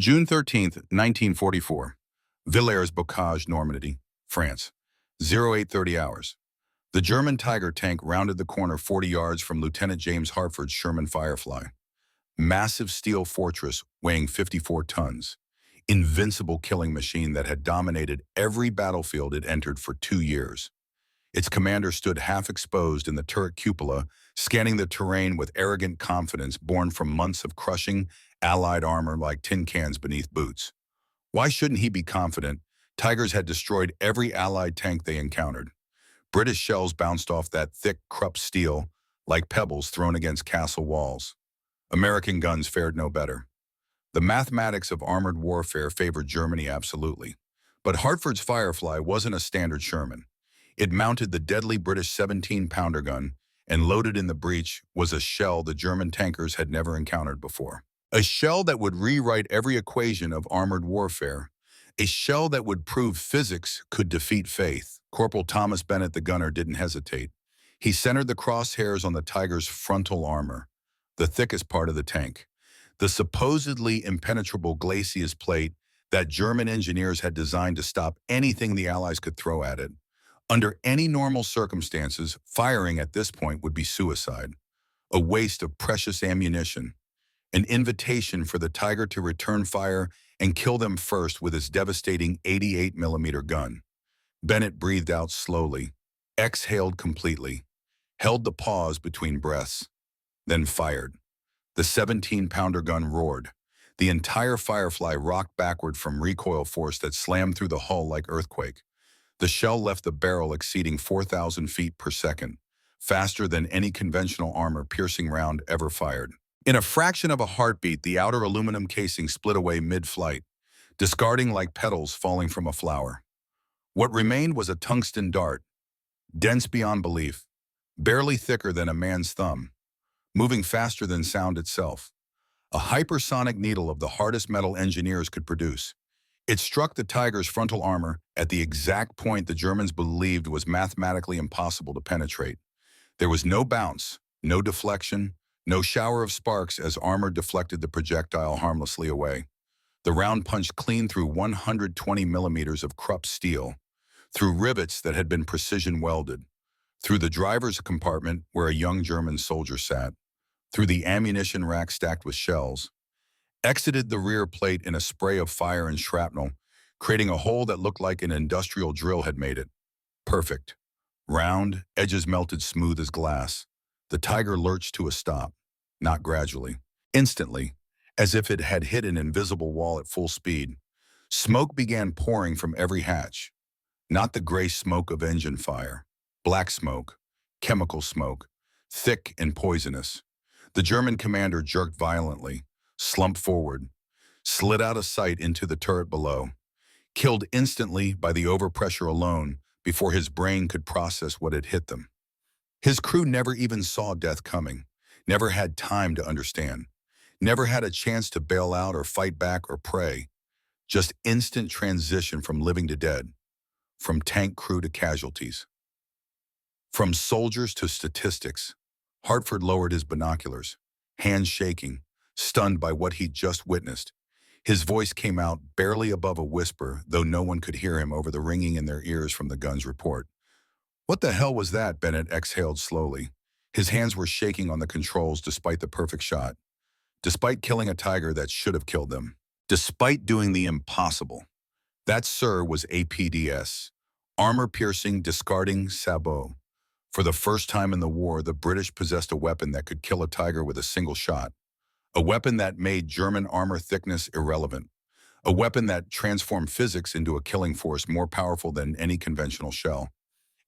June 13th, 1944. Villers-Bocage, Normandy, France. 0830 hours. The German Tiger tank rounded the corner 40 yards from Lieutenant James Hartford's Sherman Firefly. Massive steel fortress weighing 54 tons. Invincible killing machine that had dominated every battlefield it entered for 2 years. Its commander stood half exposed in the turret cupola, scanning the terrain with arrogant confidence born from months of crushing Allied armor like tin cans beneath boots. Why shouldn't he be confident? Tigers had destroyed every Allied tank they encountered. British shells bounced off that thick Krupp steel like pebbles thrown against castle walls. American guns fared no better. The mathematics of armored warfare favored Germany absolutely. But Hartford's Firefly wasn't a standard Sherman. It mounted the deadly British 17-pounder gun, and loaded in the breech was a shell the German tankers had never encountered before. A shell that would rewrite every equation of armored warfare. A shell that would prove physics could defeat faith. Corporal Thomas Bennett, the gunner, didn't hesitate. He centered the crosshairs on the Tiger's frontal armor, the thickest part of the tank. The supposedly impenetrable glacis plate that German engineers had designed to stop anything the Allies could throw at it. Under any normal circumstances, firing at this point would be suicide, a waste of precious ammunition, an invitation for the Tiger to return fire and kill them first with its devastating 88mm gun. Bennett breathed out slowly, exhaled completely, held the pause between breaths, then fired. The 17-pounder gun roared. The entire Firefly rocked backward from recoil force that slammed through the hull like earthquake. The shell left the barrel exceeding 4,000 feet per second, faster than any conventional armor-piercing round ever fired. In a fraction of a heartbeat, the outer aluminum casing split away mid-flight, discarding like petals falling from a flower. What remained was a tungsten dart, dense beyond belief, barely thicker than a man's thumb, moving faster than sound itself. A hypersonic needle of the hardest metal engineers could produce. It struck the Tiger's frontal armor at the exact point the Germans believed was mathematically impossible to penetrate. There was no bounce, no deflection, no shower of sparks as armor deflected the projectile harmlessly away. The round punched clean through 120 millimeters of Krupp steel, through rivets that had been precision welded, through the driver's compartment where a young German soldier sat, through the ammunition rack stacked with shells, exited the rear plate in a spray of fire and shrapnel, creating a hole that looked like an industrial drill had made it. Perfect. Round, edges melted smooth as glass. The Tiger lurched to a stop, not gradually. Instantly, as if it had hit an invisible wall at full speed, smoke began pouring from every hatch. Not the gray smoke of engine fire. Black smoke, chemical smoke, thick and poisonous. The German commander jerked violently, slumped forward, slid out of sight into the turret below, killed instantly by the overpressure alone before his brain could process what had hit them. His crew never even saw death coming, never had time to understand, never had a chance to bail out or fight back or pray. Just instant transition from living to dead, from tank crew to casualties, from soldiers to statistics. Hartford lowered his binoculars, hands shaking, stunned by what he'd just witnessed. His voice came out barely above a whisper, though no one could hear him over the ringing in their ears from the gun's report. "What the hell was that?" Bennett exhaled slowly. His hands were shaking on the controls despite the perfect shot, despite killing a Tiger that should have killed them, despite doing the impossible. That, sir, was APDS, armor-piercing, discarding sabot. For the first time in the war, the British possessed a weapon that could kill a Tiger with a single shot. A weapon that made German armor thickness irrelevant. A weapon that transformed physics into a killing force more powerful than any conventional shell.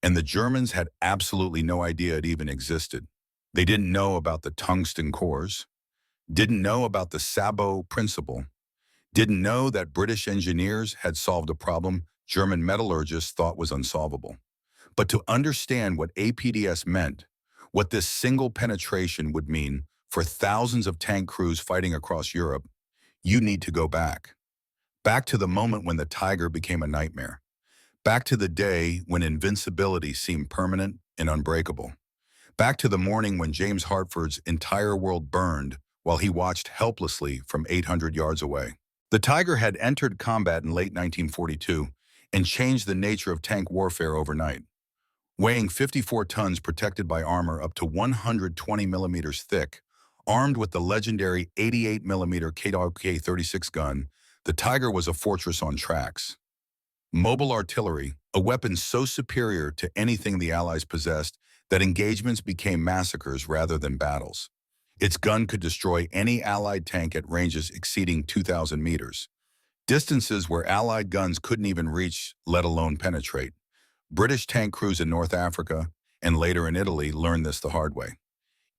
And the Germans had absolutely no idea it even existed. They didn't know about the tungsten cores, didn't know about the sabot principle, didn't know that British engineers had solved a problem German metallurgists thought was unsolvable. But to understand what APDS meant, what this single penetration would mean for thousands of tank crews fighting across Europe, you need to go back. Back to the moment when the Tiger became a nightmare. Back to the day when invincibility seemed permanent and unbreakable. Back to the morning when James Hartford's entire world burned while he watched helplessly from 800 yards away. The Tiger had entered combat in late 1942 and changed the nature of tank warfare overnight. Weighing 54 tons protected by armor up to 120 millimeters thick, armed with the legendary 88 millimeter K-36 gun, the Tiger was a fortress on tracks. Mobile artillery, a weapon so superior to anything the Allies possessed that engagements became massacres rather than battles. Its gun could destroy any Allied tank at ranges exceeding 2,000 meters, distances where Allied guns couldn't even reach, let alone penetrate. British tank crews in North Africa and later in Italy learned this the hard way.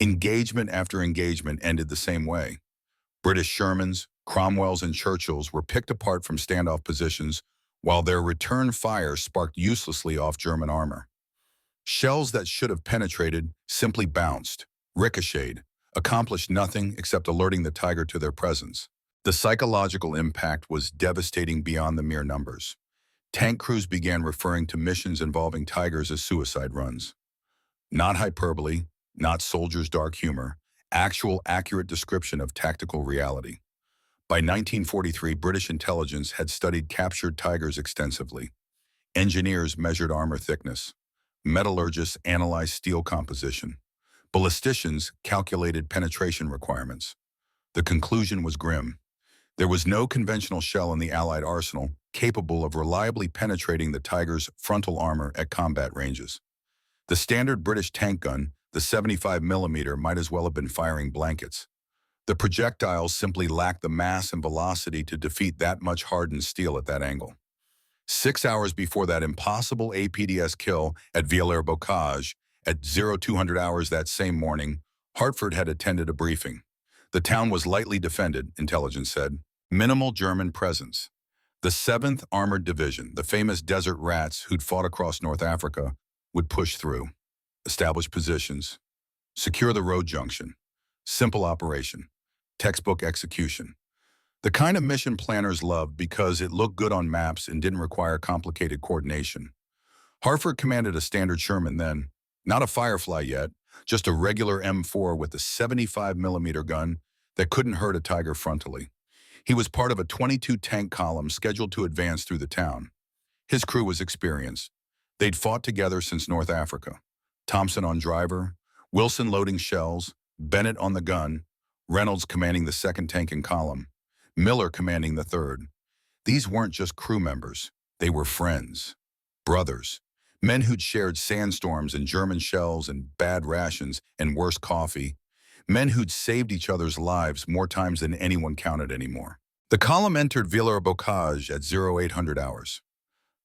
Engagement after engagement ended the same way. British Shermans, Cromwells, and Churchills were picked apart from standoff positions while their return fire sparked uselessly off German armor. Shells that should have penetrated simply bounced, ricocheted, accomplished nothing except alerting the Tiger to their presence. The psychological impact was devastating beyond the mere numbers. Tank crews began referring to missions involving Tigers as suicide runs. Not hyperbole, not soldiers' dark humor, actual accurate description of tactical reality. By 1943, British intelligence had studied captured Tigers extensively. Engineers measured armor thickness. Metallurgists analyzed steel composition. Ballisticians calculated penetration requirements. The conclusion was grim. There was no conventional shell in the Allied arsenal capable of reliably penetrating the Tiger's frontal armor at combat ranges. The standard British tank gun, the 75 millimeter, might as well have been firing blankets. The projectiles simply lacked the mass and velocity to defeat that much hardened steel at that angle. 6 hours before that impossible APDS kill at Villers-Bocage, at 0200 hours that same morning, Hartford had attended a briefing. The town was lightly defended, intelligence said. Minimal German presence. The 7th Armored Division, the famous desert rats who'd fought across North Africa, would push through, establish positions, secure the road junction. Simple operation, textbook execution. The kind of mission planners loved because it looked good on maps and didn't require complicated coordination. Hartford commanded a standard Sherman then, not a Firefly yet, just a regular M4 with a 75 millimeter gun that couldn't hurt a Tiger frontally. He was part of a 22-tank column scheduled to advance through the town. His crew was experienced. They'd fought together since North Africa. Thompson on driver, Wilson loading shells, Bennett on the gun, Reynolds commanding the 2nd tank in column, Miller commanding the 3rd. These weren't just crew members. They were friends, brothers, men who'd shared sandstorms and German shells and bad rations and worse coffee, men who'd saved each other's lives more times than anyone counted anymore. The column entered Villers-Bocage at 0800 hours.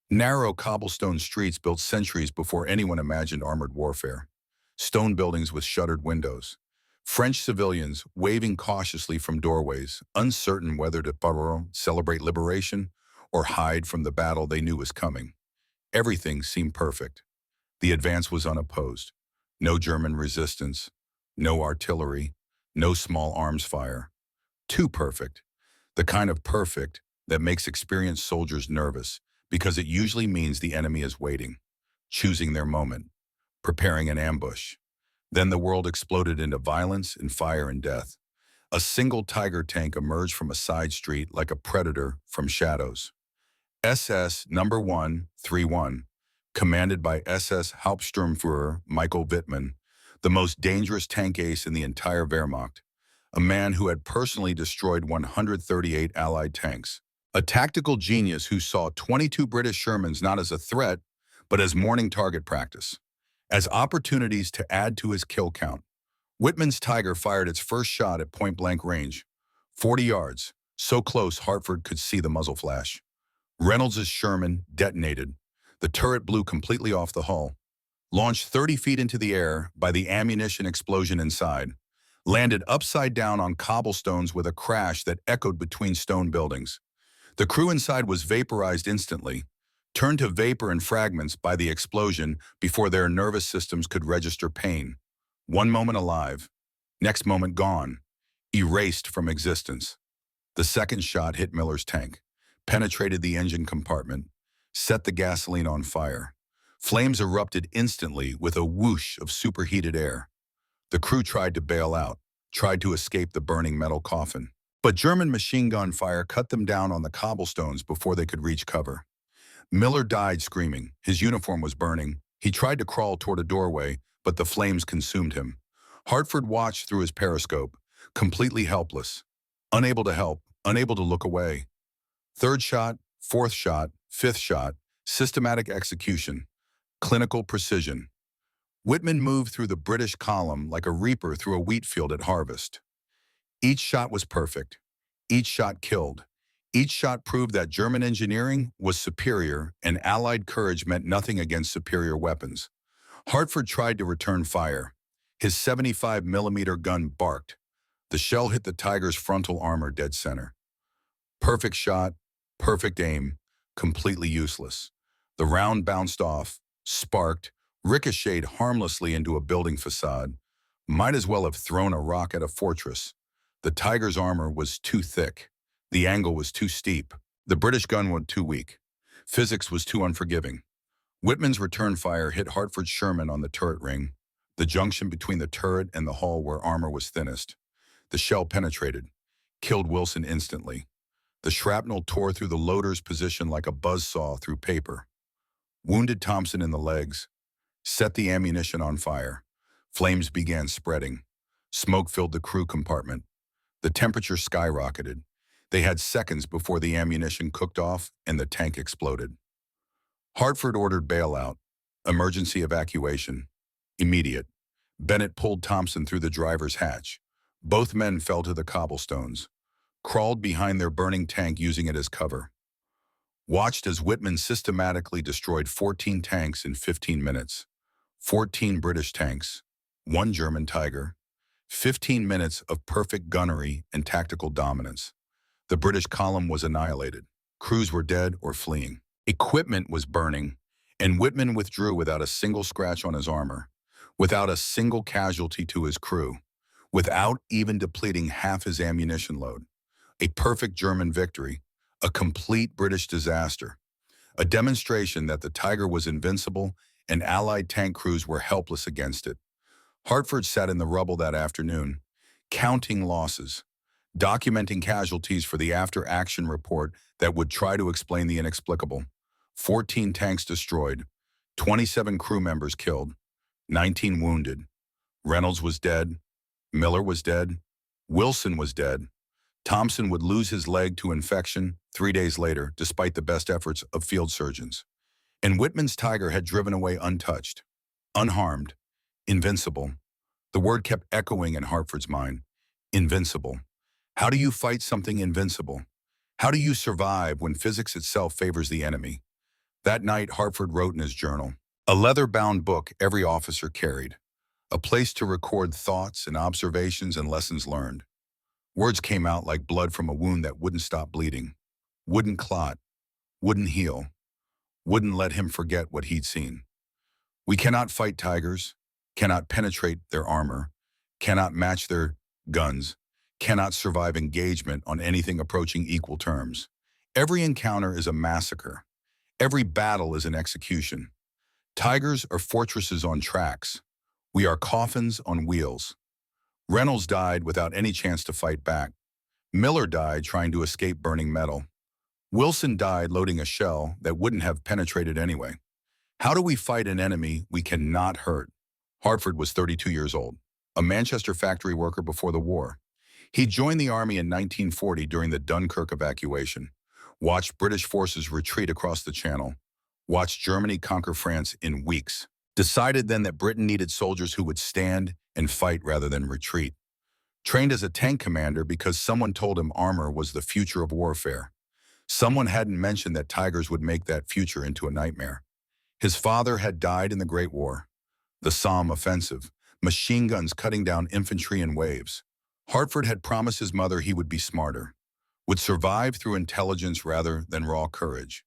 Narrow cobblestone streets built centuries before anyone imagined armored warfare. Stone buildings with shuttered windows. French civilians waving cautiously from doorways, uncertain whether to celebrate liberation or hide from the battle they knew was coming. Everything seemed perfect. The advance was unopposed. No German resistance, no artillery, no small arms fire. Too perfect. The kind of perfect that makes experienced soldiers nervous because it usually means the enemy is waiting, choosing their moment, preparing an ambush. Then the world exploded into violence and fire and death. A single Tiger tank emerged from a side street like a predator from shadows. SS No. 131, commanded by SS Hauptsturmführer Michael Wittmann, the most dangerous tank ace in the entire Wehrmacht, a man who had personally destroyed 138 Allied tanks. A tactical genius who saw 22 British Shermans not as a threat, but as morning target practice, as opportunities to add to his kill count. Wittmann's Tiger fired its first shot at point-blank range, 40 yards, so close Hartford could see the muzzle flash. Reynolds' Sherman detonated. The turret blew completely off the hull, launched 30 feet into the air by the ammunition explosion inside, landed upside down on cobblestones with a crash that echoed between stone buildings. The crew inside was vaporized instantly, turned to vapor and fragments by the explosion before their nervous systems could register pain. One moment alive, next moment gone, erased from existence. The second shot hit Miller's tank, penetrated the engine compartment, set the gasoline on fire. Flames erupted instantly with a whoosh of superheated air. The crew tried to bail out, tried to escape the burning metal coffin. But German machine gun fire cut them down on the cobblestones before they could reach cover. Miller died screaming. His uniform was burning. He tried to crawl toward a doorway, but the flames consumed him. Hartford watched through his periscope, completely helpless, unable to help, unable to look away. Third shot, fourth shot, fifth shot, systematic execution, clinical precision. Whitman moved through the British column like a reaper through a wheat field at harvest. Each shot was perfect. Each shot killed. Each shot proved that German engineering was superior and Allied courage meant nothing against superior weapons. Hartford tried to return fire. His 75mm gun barked. The shell hit the Tiger's frontal armor dead center. Perfect shot, perfect aim, completely useless. The round bounced off, sparked, ricocheted harmlessly into a building facade. Might as well have thrown a rock at a fortress. The Tiger's armor was too thick. The angle was too steep. The British gun was too weak. Physics was too unforgiving. Whitman's return fire hit Hartford's Sherman on the turret ring, the junction between the turret and the hull where armor was thinnest. The shell penetrated, killed Wilson instantly. The shrapnel tore through the loader's position like a buzzsaw through paper. Wounded Thompson in the legs, set the ammunition on fire. Flames began spreading. Smoke filled the crew compartment. The temperature skyrocketed. They had seconds before the ammunition cooked off and the tank exploded. Hartford ordered bailout, emergency evacuation, immediate. Bennett pulled Thompson through the driver's hatch. Both men fell to the cobblestones, crawled behind their burning tank using it as cover. Watched as Whitman systematically destroyed 14 tanks in 15 minutes. 14 British tanks, 1 German Tiger, 15 minutes of perfect gunnery and tactical dominance. The British column was annihilated. Crews were dead or fleeing. Equipment was burning, and Whitman withdrew without a single scratch on his armor, without a single casualty to his crew, without even depleting half his ammunition load. A perfect German victory, a complete British disaster, a demonstration that the Tiger was invincible and Allied tank crews were helpless against it. Hartford sat in the rubble that afternoon, counting losses, documenting casualties for the after-action report that would try to explain the inexplicable. 14 tanks destroyed, 27 crew members killed, 19 wounded. Reynolds was dead, Miller was dead, Wilson was dead. Thompson would lose his leg to infection 3 days later, despite the best efforts of field surgeons. And Whitman's Tiger had driven away untouched, unharmed, invincible. The word kept echoing in Hartford's mind. Invincible. How do you fight something invincible? How do you survive when physics itself favors the enemy? That night, Hartford wrote in his journal, a leather-bound book every officer carried, a place to record thoughts and observations and lessons learned. Words came out like blood from a wound that wouldn't stop bleeding, wouldn't clot, wouldn't heal, wouldn't let him forget what he'd seen. We cannot fight tigers, cannot penetrate their armor, cannot match their guns, cannot survive engagement on anything approaching equal terms. Every encounter is a massacre. Every battle is an execution. Tigers are fortresses on tracks. We are coffins on wheels. Reynolds died without any chance to fight back. Miller died trying to escape burning metal. Wilson died loading a shell that wouldn't have penetrated anyway. How do we fight an enemy we cannot hurt? Hartford was 32 years old, a Manchester factory worker before the war. He joined the army in 1940 during the Dunkirk evacuation, watched British forces retreat across the Channel, watched Germany conquer France in weeks, decided then that Britain needed soldiers who would stand and fight rather than retreat. Trained as a tank commander because someone told him armor was the future of warfare. Someone hadn't mentioned that Tigers would make that future into a nightmare. His father had died in the Great War, the Somme offensive, machine guns cutting down infantry in waves. Hartford had promised his mother he would be smarter, would survive through intelligence rather than raw courage,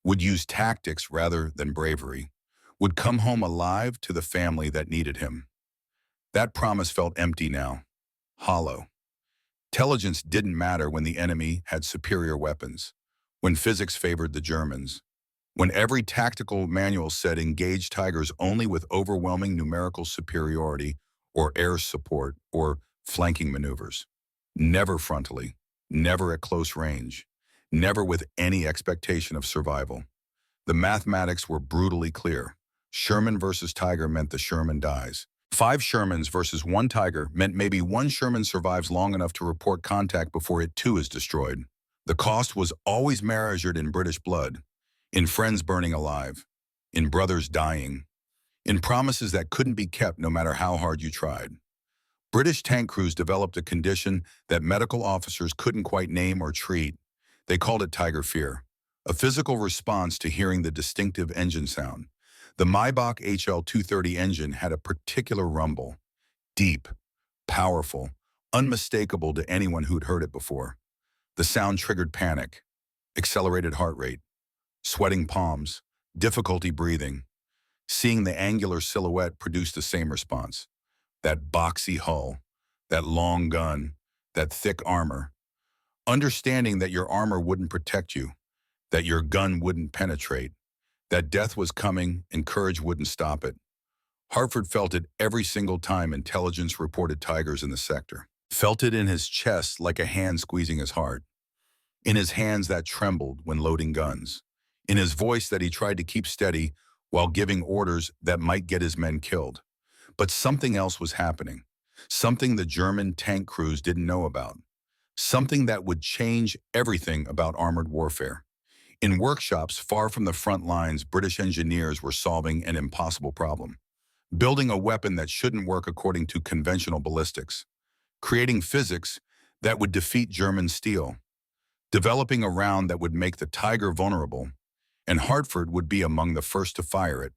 would use tactics rather than bravery, would come home alive to the family that needed him. That promise felt empty now, hollow. Intelligence didn't matter when the enemy had superior weapons, when physics favored the Germans, when every tactical manual said engage Tigers only with overwhelming numerical superiority or air support or flanking maneuvers. Never frontally, never at close range, never with any expectation of survival. The mathematics were brutally clear. Sherman versus Tiger meant the Sherman dies. 5 Shermans versus 1 Tiger meant maybe 1 Sherman survives long enough to report contact before it too is destroyed. The cost was always measured in British blood, in friends burning alive, in brothers dying, in promises that couldn't be kept no matter how hard you tried. British tank crews developed a condition that medical officers couldn't quite name or treat. They called it tiger fear, a physical response to hearing the distinctive engine sound. The Maybach HL-230 engine had a particular rumble, deep, powerful, unmistakable to anyone who'd heard it before. The sound triggered panic, accelerated heart rate, sweating palms, difficulty breathing. Seeing the angular silhouette produced the same response. That boxy hull, that long gun, that thick armor. Understanding that your armor wouldn't protect you, that your gun wouldn't penetrate, that death was coming and courage wouldn't stop it. Hartford felt it every single time intelligence reported tigers in the sector. Felt it in his chest like a hand squeezing his heart. In his hands that trembled when loading guns. In his voice that he tried to keep steady while giving orders that might get his men killed. But something else was happening. Something the German tank crews didn't know about. Something that would change everything about armored warfare. In workshops far from the front lines, British engineers were solving an impossible problem. Building a weapon that shouldn't work according to conventional ballistics. Creating physics that would defeat German steel. Developing a round that would make the Tiger vulnerable. And Hartford would be among the first to fire it.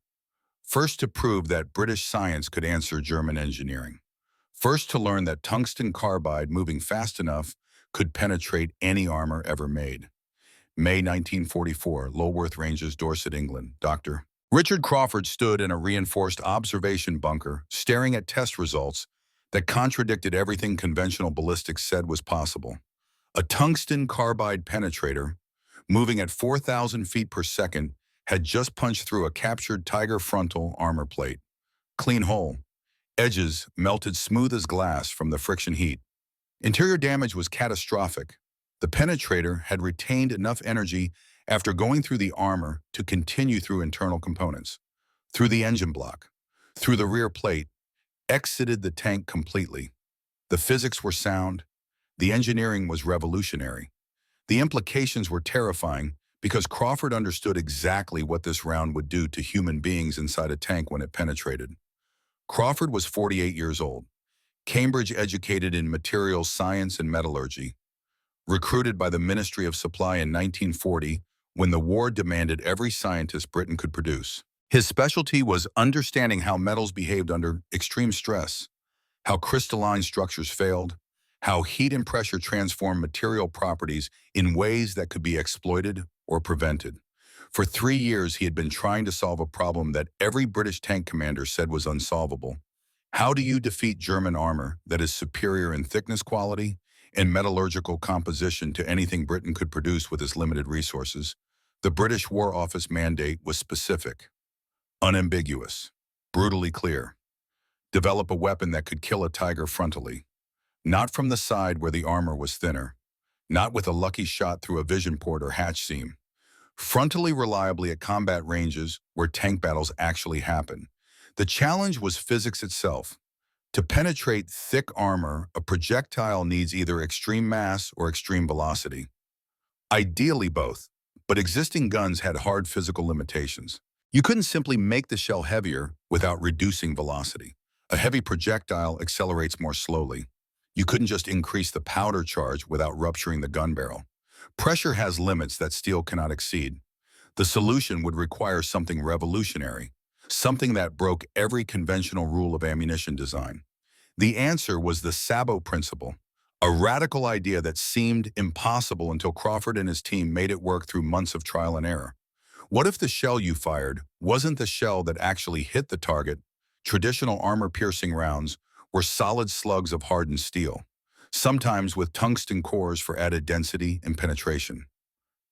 First to prove that British science could answer German engineering. First to learn that tungsten carbide moving fast enough could penetrate any armor ever made. May 1944, Lulworth Ranges, Dorset, England. Dr. Richard Crawford stood in a reinforced observation bunker, staring at test results that contradicted everything conventional ballistics said was possible. A tungsten carbide penetrator, moving at 4,000 feet per second, had just punched through a captured Tiger frontal armor plate. Clean hole. Edges melted smooth as glass from the friction heat. Interior damage was catastrophic. The penetrator had retained enough energy after going through the armor to continue through internal components, through the engine block, through the rear plate, exited the tank completely. The physics were sound. The engineering was revolutionary. The implications were terrifying because Crawford understood exactly what this round would do to human beings inside a tank when it penetrated. Crawford was 48 years old, Cambridge educated in materials science and metallurgy, recruited by the Ministry of Supply in 1940 when the war demanded every scientist Britain could produce. His specialty was understanding how metals behaved under extreme stress, how crystalline structures failed, how heat and pressure transformed material properties in ways that could be exploited or prevented. For 3 years, he had been trying to solve a problem that every British tank commander said was unsolvable. How do you defeat German armor that is superior in thickness quality and metallurgical composition to anything Britain could produce with its limited resources? The British War Office mandate was specific, unambiguous, brutally clear. Develop a weapon that could kill a Tiger frontally, not from the side where the armor was thinner, not with a lucky shot through a vision port or hatch seam. Frontally reliably at combat ranges where tank battles actually happen. The challenge was physics itself. To penetrate thick armor, a projectile needs either extreme mass or extreme velocity. Ideally both, but existing guns had hard physical limitations. You couldn't simply make the shell heavier without reducing velocity. A heavy projectile accelerates more slowly. You couldn't just increase the powder charge without rupturing the gun barrel. Pressure has limits that steel cannot exceed. The solution would require something revolutionary, something that broke every conventional rule of ammunition design. The answer was the Sabot principle, a radical idea that seemed impossible until Crawford and his team made it work through months of trial and error. What if the shell you fired wasn't the shell that actually hit the target? Traditional armor-piercing rounds were solid slugs of hardened steel, sometimes with tungsten cores for added density and penetration.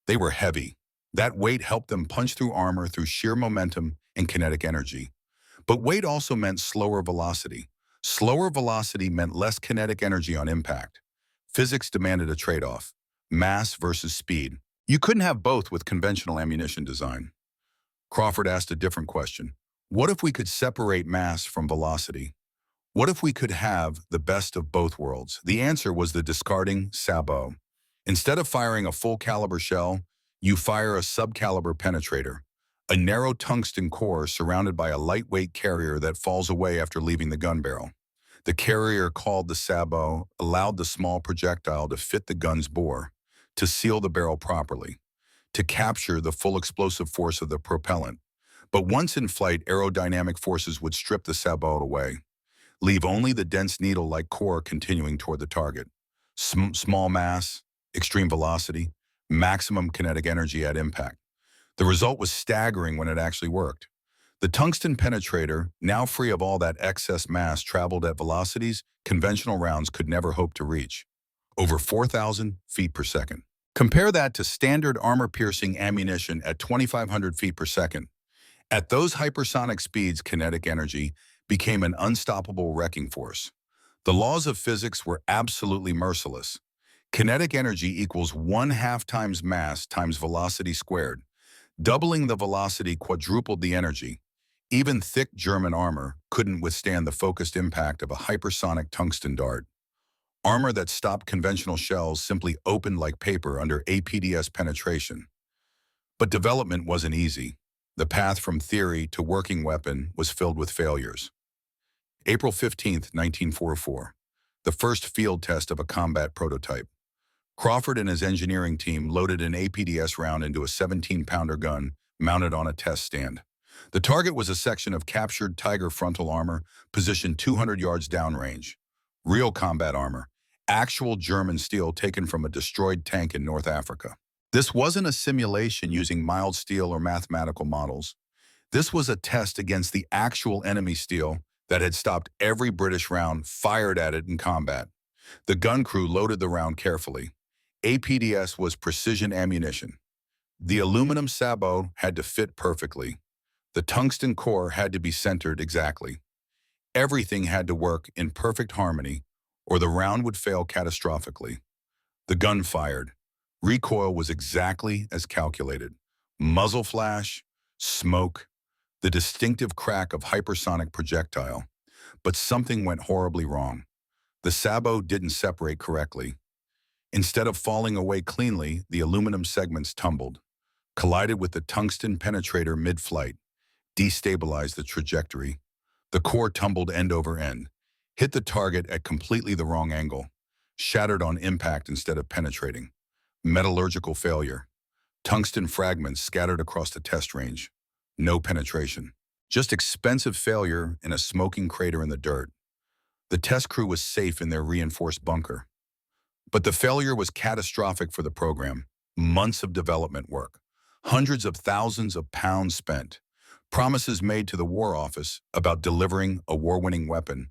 They were heavy. That weight helped them punch through armor through sheer momentum and kinetic energy. But weight also meant slower velocity. Slower velocity meant less kinetic energy on impact. Physics demanded a trade-off: mass versus speed. You couldn't have both with conventional ammunition design. Crawford asked a different question. What if we could separate mass from velocity? What if we could have the best of both worlds? The answer was the discarding sabot. Instead of firing a full-caliber shell, you fire a subcaliber penetrator, a narrow tungsten core surrounded by a lightweight carrier that falls away after leaving the gun barrel. The carrier, called the sabot, allowed the small projectile to fit the gun's bore, to seal the barrel properly, to capture the full explosive force of the propellant. But once in flight, aerodynamic forces would strip the sabot away, leave only the dense needle-like core continuing toward the target. Small mass, extreme velocity, maximum kinetic energy at impact. The result was staggering when it actually worked. The tungsten penetrator, now free of all that excess mass, traveled at velocities conventional rounds could never hope to reach, over 4,000 feet per second. Compare that to standard armor-piercing ammunition at 2,500 feet per second. At those hypersonic speeds, kinetic energy became an unstoppable wrecking force. The laws of physics were absolutely merciless. Kinetic energy equals 1/2 times mass times velocity squared. Doubling the velocity quadrupled the energy. Even thick German armor couldn't withstand the focused impact of a hypersonic tungsten dart. Armor that stopped conventional shells simply opened like paper under APDS penetration. But development wasn't easy. The path from theory to working weapon was filled with failures. April 15, 1944, the first field test of a combat prototype. Crawford and his engineering team loaded an APDS round into a 17-pounder gun mounted on a test stand. The target was a section of captured Tiger frontal armor positioned 200 yards downrange. Real combat armor, actual German steel taken from a destroyed tank in North Africa. This wasn't a simulation using mild steel or mathematical models. This was a test against the actual enemy steel that had stopped every British round fired at it in combat. The gun crew loaded the round carefully. APDS was precision ammunition. The aluminum sabot had to fit perfectly. The tungsten core had to be centered exactly. Everything had to work in perfect harmony, or the round would fail catastrophically. The gun fired. Recoil was exactly as calculated. Muzzle flash, smoke, the distinctive crack of hypersonic projectile. But something went horribly wrong. The sabot didn't separate correctly. Instead of falling away cleanly, the aluminum segments tumbled, collided with the tungsten penetrator mid-flight, destabilized the trajectory. The core tumbled end over end, hit the target at completely the wrong angle, shattered on impact instead of penetrating. Metallurgical failure. Tungsten fragments scattered across the test range. No penetration. Just expensive failure in a smoking crater in the dirt. The test crew was safe in their reinforced bunker. But the failure was catastrophic for the program. Months of development work. Hundreds of thousands of pounds spent. Promises made to the War Office about delivering a war-winning weapon.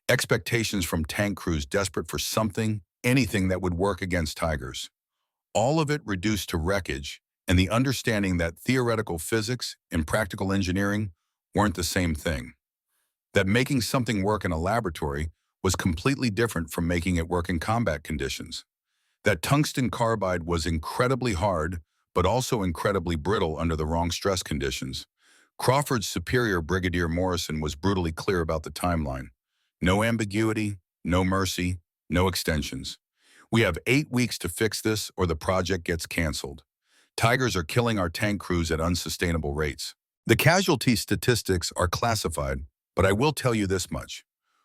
Expectations from tank crews desperate for something, anything that would work against Tigers. All of it reduced to wreckage and the understanding that theoretical physics and practical engineering weren't the same thing. That making something work in a laboratory was completely different from making it work in combat conditions. That tungsten carbide was incredibly hard, but also incredibly brittle under the wrong stress conditions. Crawford's superior, Brigadier Morrison, was brutally clear about the timeline. No ambiguity, no mercy, no extensions. We have 8 weeks to fix this or the project gets canceled. Tigers are killing our tank crews at unsustainable rates. The casualty statistics are classified, but I will tell you this much.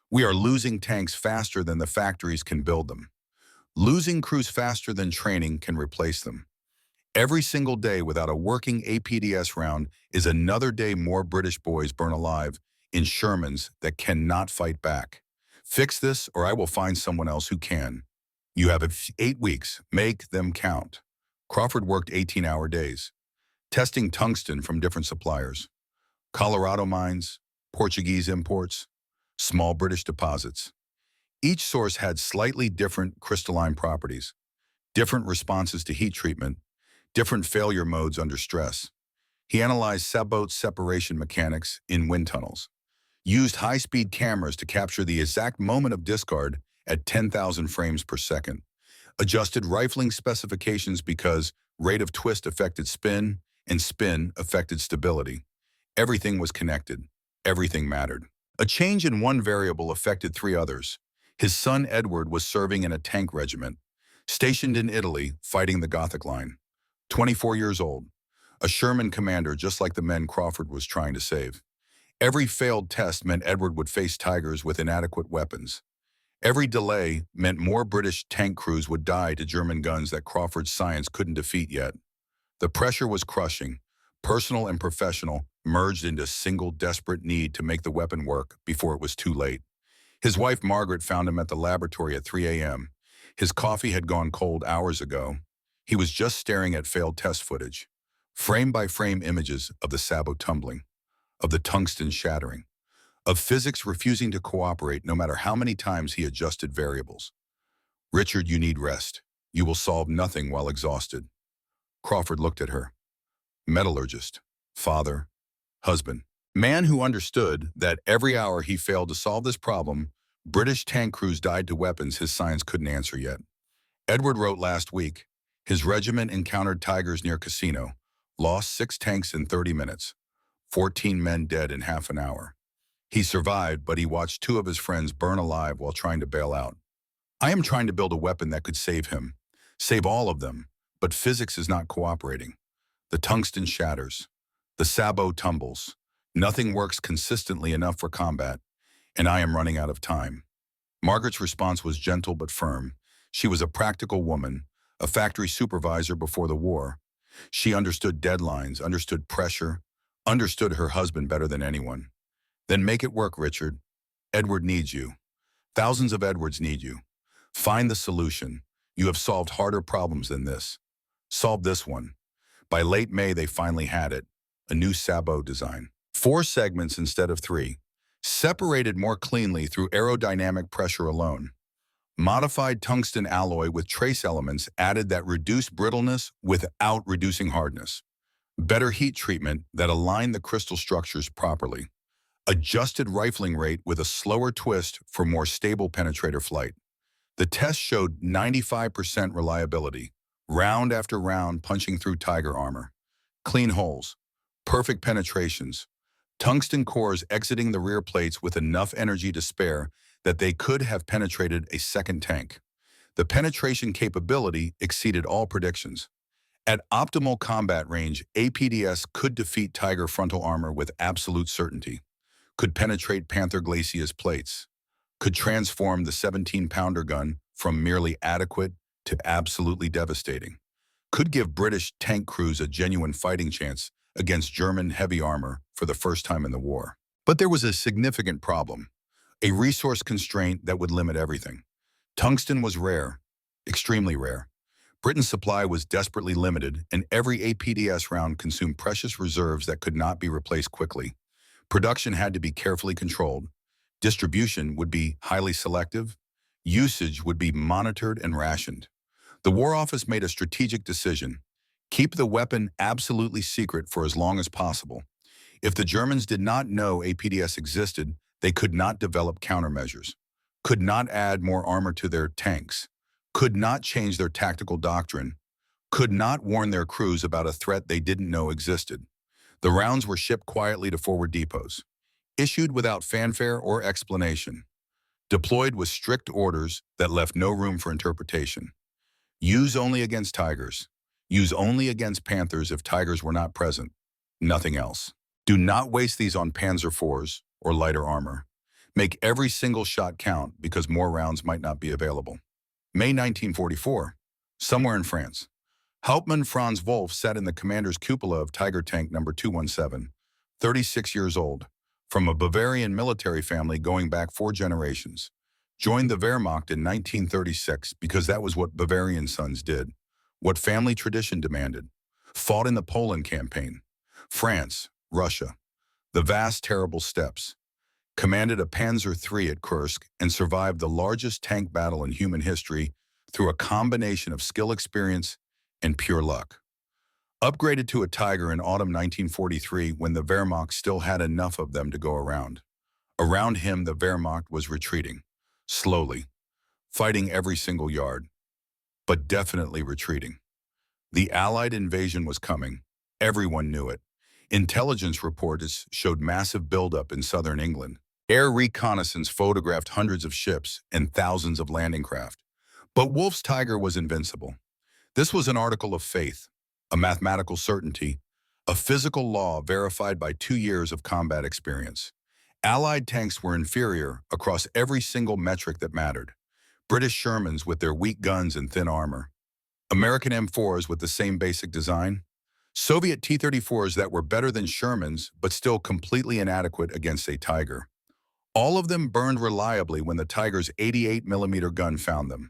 We are losing tanks faster than the factories can build them. Losing crews faster than training can replace them. Every single day without a working APDS round is another day more British boys burn alive in Shermans that cannot fight back. Fix this or I will find someone else who can. You have 8 weeks. Make them count. Crawford worked 18-hour days, testing tungsten from different suppliers. Colorado mines, Portuguese imports, small British deposits. Each source had slightly different crystalline properties, different responses to heat treatment, different failure modes under stress. He analyzed sabot separation mechanics in wind tunnels, used high-speed cameras to capture the exact moment of discard at 10,000 frames per second, Adjusted rifling specifications because rate of twist affected spin and spin affected stability. Everything was connected. Everything mattered. A change in one variable affected three others. His son Edward was serving in a tank regiment, stationed in Italy, fighting the Gothic Line. 24 years old, a Sherman commander just like the men Crawford was trying to save. Every failed test meant Edward would face Tigers with inadequate weapons. Every delay meant more British tank crews would die to German guns that Crawford's science couldn't defeat yet. The pressure was crushing. Personal and professional merged into a single desperate need to make the weapon work before it was too late. His wife Margaret found him at the laboratory at 3 a.m. His coffee had gone cold hours ago. He was just staring at failed test footage, frame-by-frame images of the sabot tumbling, of the tungsten shattering, of physics refusing to cooperate no matter how many times he adjusted variables. "Richard, you need rest. You will solve nothing while exhausted." Crawford looked at her. Metallurgist, father, husband. Man who understood that every hour he failed to solve this problem, British tank crews died to weapons his science couldn't answer yet. Edward wrote last week, his regiment encountered Tigers near Casino, lost 6 tanks in 30 minutes, 14 men dead in half an hour. He survived, but he watched 2 of his friends burn alive while trying to bail out. I am trying to build a weapon that could save him, save all of them, but physics is not cooperating. The tungsten shatters. The sabot tumbles. Nothing works consistently enough for combat, and I am running out of time. Margaret's response was gentle but firm. She was a practical woman, a factory supervisor before the war. She understood deadlines, understood pressure, understood her husband better than anyone. "Then make it work, Richard. Edward needs you. Thousands of Edwards need you. Find the solution. You have solved harder problems than this. Solve this one." By late May, they finally had it, a new sabot design. 4 segments instead of 3, separated more cleanly through aerodynamic pressure alone. Modified tungsten alloy with trace elements added that reduced brittleness without reducing hardness. Better heat treatment that aligned the crystal structures properly. Adjusted rifling rate with a slower twist for more stable penetrator flight. The test showed 95% reliability, round after round punching through Tiger armor. Clean holes, perfect penetrations, tungsten cores exiting the rear plates with enough energy to spare that they could have penetrated a second tank. The penetration capability exceeded all predictions. At optimal combat range, APDS could defeat Tiger frontal armor with absolute certainty, could penetrate Panther Glacia's plates, could transform the 17-pounder gun from merely adequate to absolutely devastating, could give British tank crews a genuine fighting chance against German heavy armor for the first time in the war. But there was a significant problem, a resource constraint that would limit everything. Tungsten was rare, extremely rare. Britain's supply was desperately limited, and every APDS round consumed precious reserves that could not be replaced quickly. Production had to be carefully controlled. Distribution would be highly selective. Usage would be monitored and rationed. The War Office made a strategic decision: keep the weapon absolutely secret for as long as possible. If the Germans did not know APDS existed, they could not develop countermeasures, could not add more armor to their tanks, could not change their tactical doctrine, could not warn their crews about a threat they didn't know existed. The rounds were shipped quietly to forward depots, issued without fanfare or explanation, deployed with strict orders that left no room for interpretation. Use only against Tigers. Use only against Panthers if Tigers were not present. Nothing else. Do not waste these on Panzer IVs or lighter armor. Make every single shot count because more rounds might not be available. May 1944, somewhere in France. Hauptmann Franz Wolf sat in the commander's cupola of Tiger Tank number 217, 36 years old, from a Bavarian military family going back 4 generations. Joined the Wehrmacht in 1936 because that was what Bavarian sons did, what family tradition demanded. Fought in the Poland campaign, France, Russia, the vast, terrible steppes. Commanded a Panzer III at Kursk and survived the largest tank battle in human history through a combination of skill, experience, and pure luck. Upgraded to a Tiger in autumn 1943 when the Wehrmacht still had enough of them to go around. Around him, the Wehrmacht was retreating, slowly, fighting every single yard. but definitely retreating. The Allied invasion was coming. Everyone knew it. Intelligence reports showed massive buildup in southern England. Air reconnaissance photographed hundreds of ships and thousands of landing craft. But Wolf's Tiger was invincible. This was an article of faith, a mathematical certainty, a physical law verified by 2 years of combat experience. Allied tanks were inferior across every single metric that mattered. British Shermans with their weak guns and thin armor. American M4s with the same basic design. Soviet T-34s that were better than Shermans but still completely inadequate against a Tiger. All of them burned reliably when the Tiger's 88mm gun found them.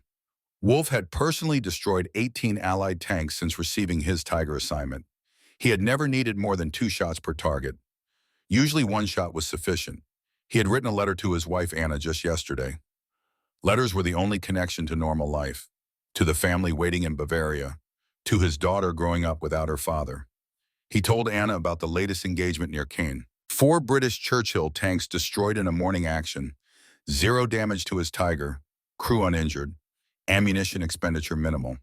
Wolf had personally destroyed 18 Allied tanks since receiving his Tiger assignment. He had never needed more than 2 shots per target. Usually 1 shot was sufficient. He had written a letter to his wife Anna just yesterday. Letters were the only connection to normal life, to the family waiting in Bavaria, to his daughter growing up without her father. He told Anna about the latest engagement near Caen. 4 British Churchill tanks destroyed in a morning action, 0 damage to his Tiger, crew uninjured, ammunition expenditure minimal.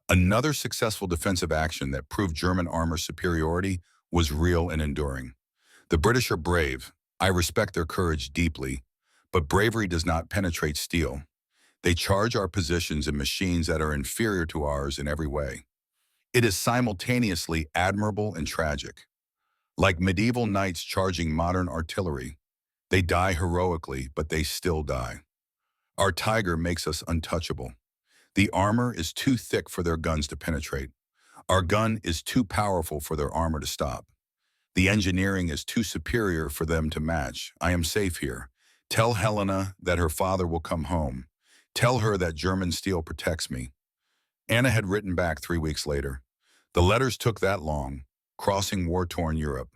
Another successful defensive action that proved German armor superiority was real and enduring. The British are brave. I respect their courage deeply, but bravery does not penetrate steel. They charge our positions in machines that are inferior to ours in every way. It is simultaneously admirable and tragic. Like medieval knights charging modern artillery, they die heroically, but they still die. Our Tiger makes us untouchable. The armor is too thick for their guns to penetrate. Our gun is too powerful for their armor to stop. The engineering is too superior for them to match. I am safe here. Tell Helena that her father will come home. Tell her that German steel protects me. Anna had written back 3 weeks later. The letters took that long, crossing war-torn Europe.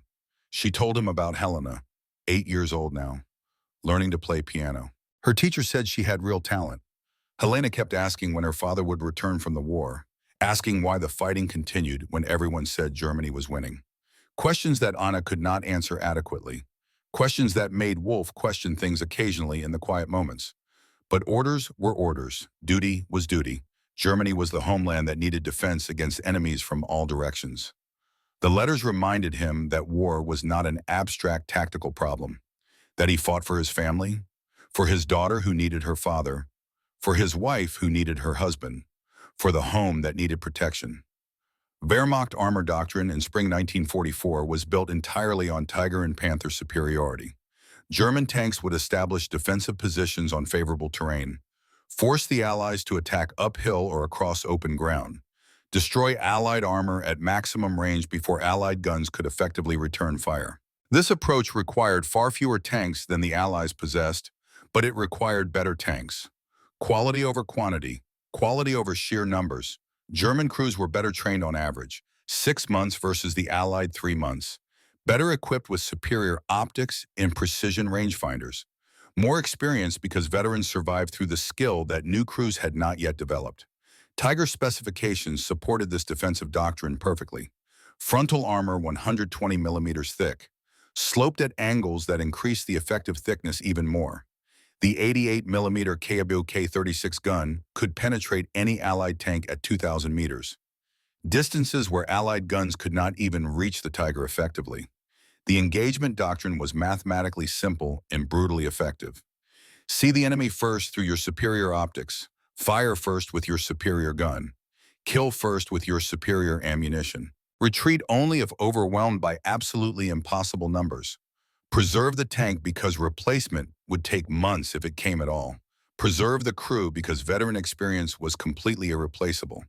She told him about Helena, 8 years old now, learning to play piano. Her teacher said she had real talent. Helena kept asking when her father would return from the war, asking why the fighting continued when everyone said Germany was winning. Questions that Anna could not answer adequately. Questions that made Wolf question things occasionally in the quiet moments. But orders were orders. Duty was duty. Germany was the homeland that needed defense against enemies from all directions. The letters reminded him that war was not an abstract tactical problem, that he fought for his family, for his daughter who needed her father, for his wife who needed her husband, for the home that needed protection. Wehrmacht armor doctrine in spring 1944 was built entirely on Tiger and Panther superiority. German tanks would establish defensive positions on favorable terrain, force the Allies to attack uphill or across open ground, destroy Allied armor at maximum range before Allied guns could effectively return fire. This approach required far fewer tanks than the Allies possessed, but it required better tanks. Quality over quantity, quality over sheer numbers. German crews were better trained on average, 6 months versus the Allied 3 months. Better equipped with superior optics and precision rangefinders. More experienced because veterans survived through the skill that new crews had not yet developed. Tiger specifications supported this defensive doctrine perfectly. Frontal armor 120 millimeters thick, sloped at angles that increased the effective thickness even more. The 88mm Kayaboo K-36 gun could penetrate any Allied tank at 2,000 meters. Distances where Allied guns could not even reach the Tiger effectively. The engagement doctrine was mathematically simple and brutally effective. See the enemy first through your superior optics. Fire first with your superior gun. Kill first with your superior ammunition. Retreat only if overwhelmed by absolutely impossible numbers. Preserve the tank because replacement would take months if it came at all. Preserve the crew because veteran experience was completely irreplaceable.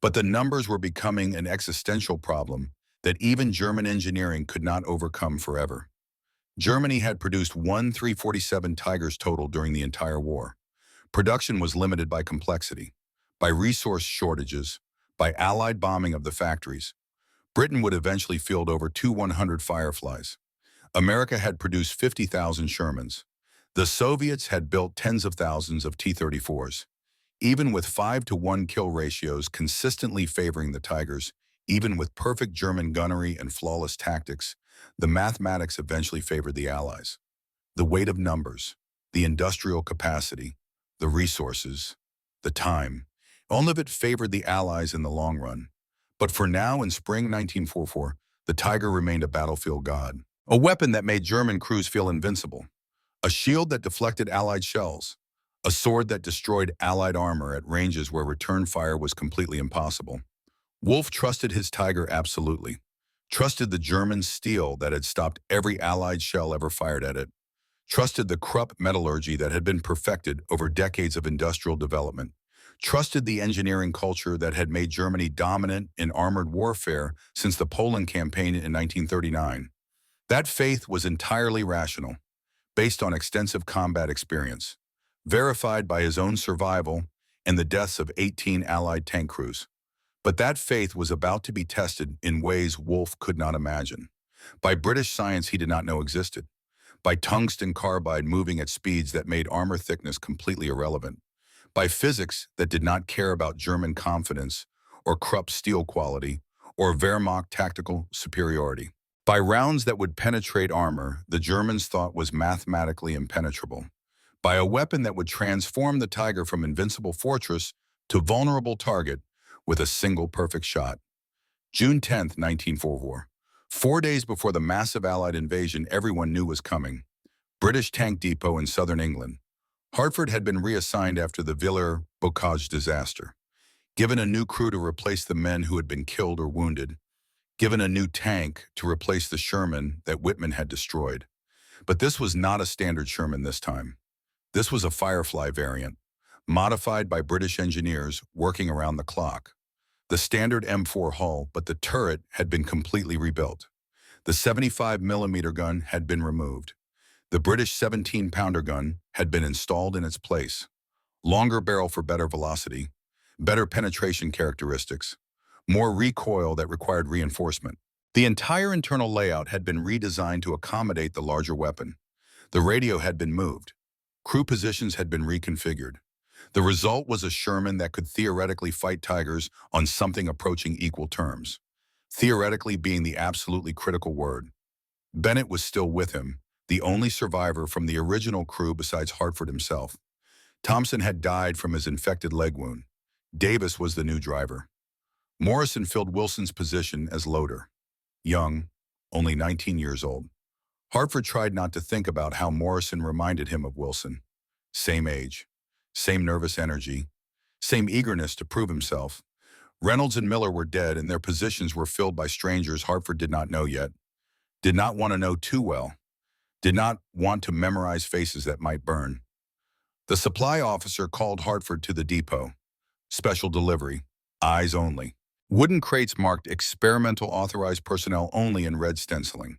But the numbers were becoming an existential problem that even German engineering could not overcome forever. Germany had produced 347 Tigers total during the entire war. Production was limited by complexity, by resource shortages, by Allied bombing of the factories. Britain would eventually field over 100 Fireflies. America had produced 50,000 Shermans. The Soviets had built tens of thousands of T-34s. Even with 5-to-1 kill ratios consistently favoring the Tigers, even with perfect German gunnery and flawless tactics, the mathematics eventually favored the Allies. The weight of numbers, the industrial capacity, the resources, the time, All of it favored the Allies in the long run. But for now, in spring 1944, the Tiger remained a battlefield god. A weapon that made German crews feel invincible. A shield that deflected Allied shells. A sword that destroyed Allied armor at ranges where return fire was completely impossible. Wolfe trusted his Tiger absolutely. Trusted the German steel that had stopped every Allied shell ever fired at it. Trusted the Krupp metallurgy that had been perfected over decades of industrial development. Trusted the engineering culture that had made Germany dominant in armored warfare since the Poland campaign in 1939. That faith was entirely rational, based on extensive combat experience, verified by his own survival and the deaths of 18 Allied tank crews. But that faith was about to be tested in ways Wolfe could not imagine, by British science he did not know existed, by tungsten carbide moving at speeds that made armor thickness completely irrelevant, by physics that did not care about German confidence or Krupp steel quality or Wehrmacht tactical superiority. By rounds that would penetrate armor the Germans thought was mathematically impenetrable. By a weapon that would transform the Tiger from invincible fortress to vulnerable target with a single perfect shot. June 10, 1944. 4 days before the massive Allied invasion everyone knew was coming. British tank depot in southern England. Hartford had been reassigned after the WWII disaster. Given a new crew to replace the men who had been killed or wounded. Given a new tank to replace the Sherman that Whitman had destroyed. But this was not a standard Sherman this time. This was a Firefly variant, modified by British engineers working around the clock. The standard M4 hull, but the turret had been completely rebuilt. The 75mm gun had been removed. The British 17-pounder gun had been installed in its place. Longer barrel for better velocity, better penetration characteristics, more recoil that required reinforcement. The entire internal layout had been redesigned to accommodate the larger weapon. The radio had been moved. Crew positions had been reconfigured. The result was a Sherman that could theoretically fight Tigers on something approaching equal terms. Theoretically being the absolutely critical word. Bennett was still with him, the only survivor from the original crew besides Hartford himself. Thompson had died from his infected leg wound. Davis was the new driver. Morrison filled Wilson's position as loader. Young, only 19 years old. Hartford tried not to think about how Morrison reminded him of Wilson. Same age, same nervous energy, same eagerness to prove himself. Reynolds and Miller were dead and their positions were filled by strangers Hartford did not know yet, did not want to know too well, did not want to memorize faces that might burn. The supply officer called Hartford to the depot. Special delivery, eyes only. Wooden crates marked experimental authorized personnel only in red stenciling.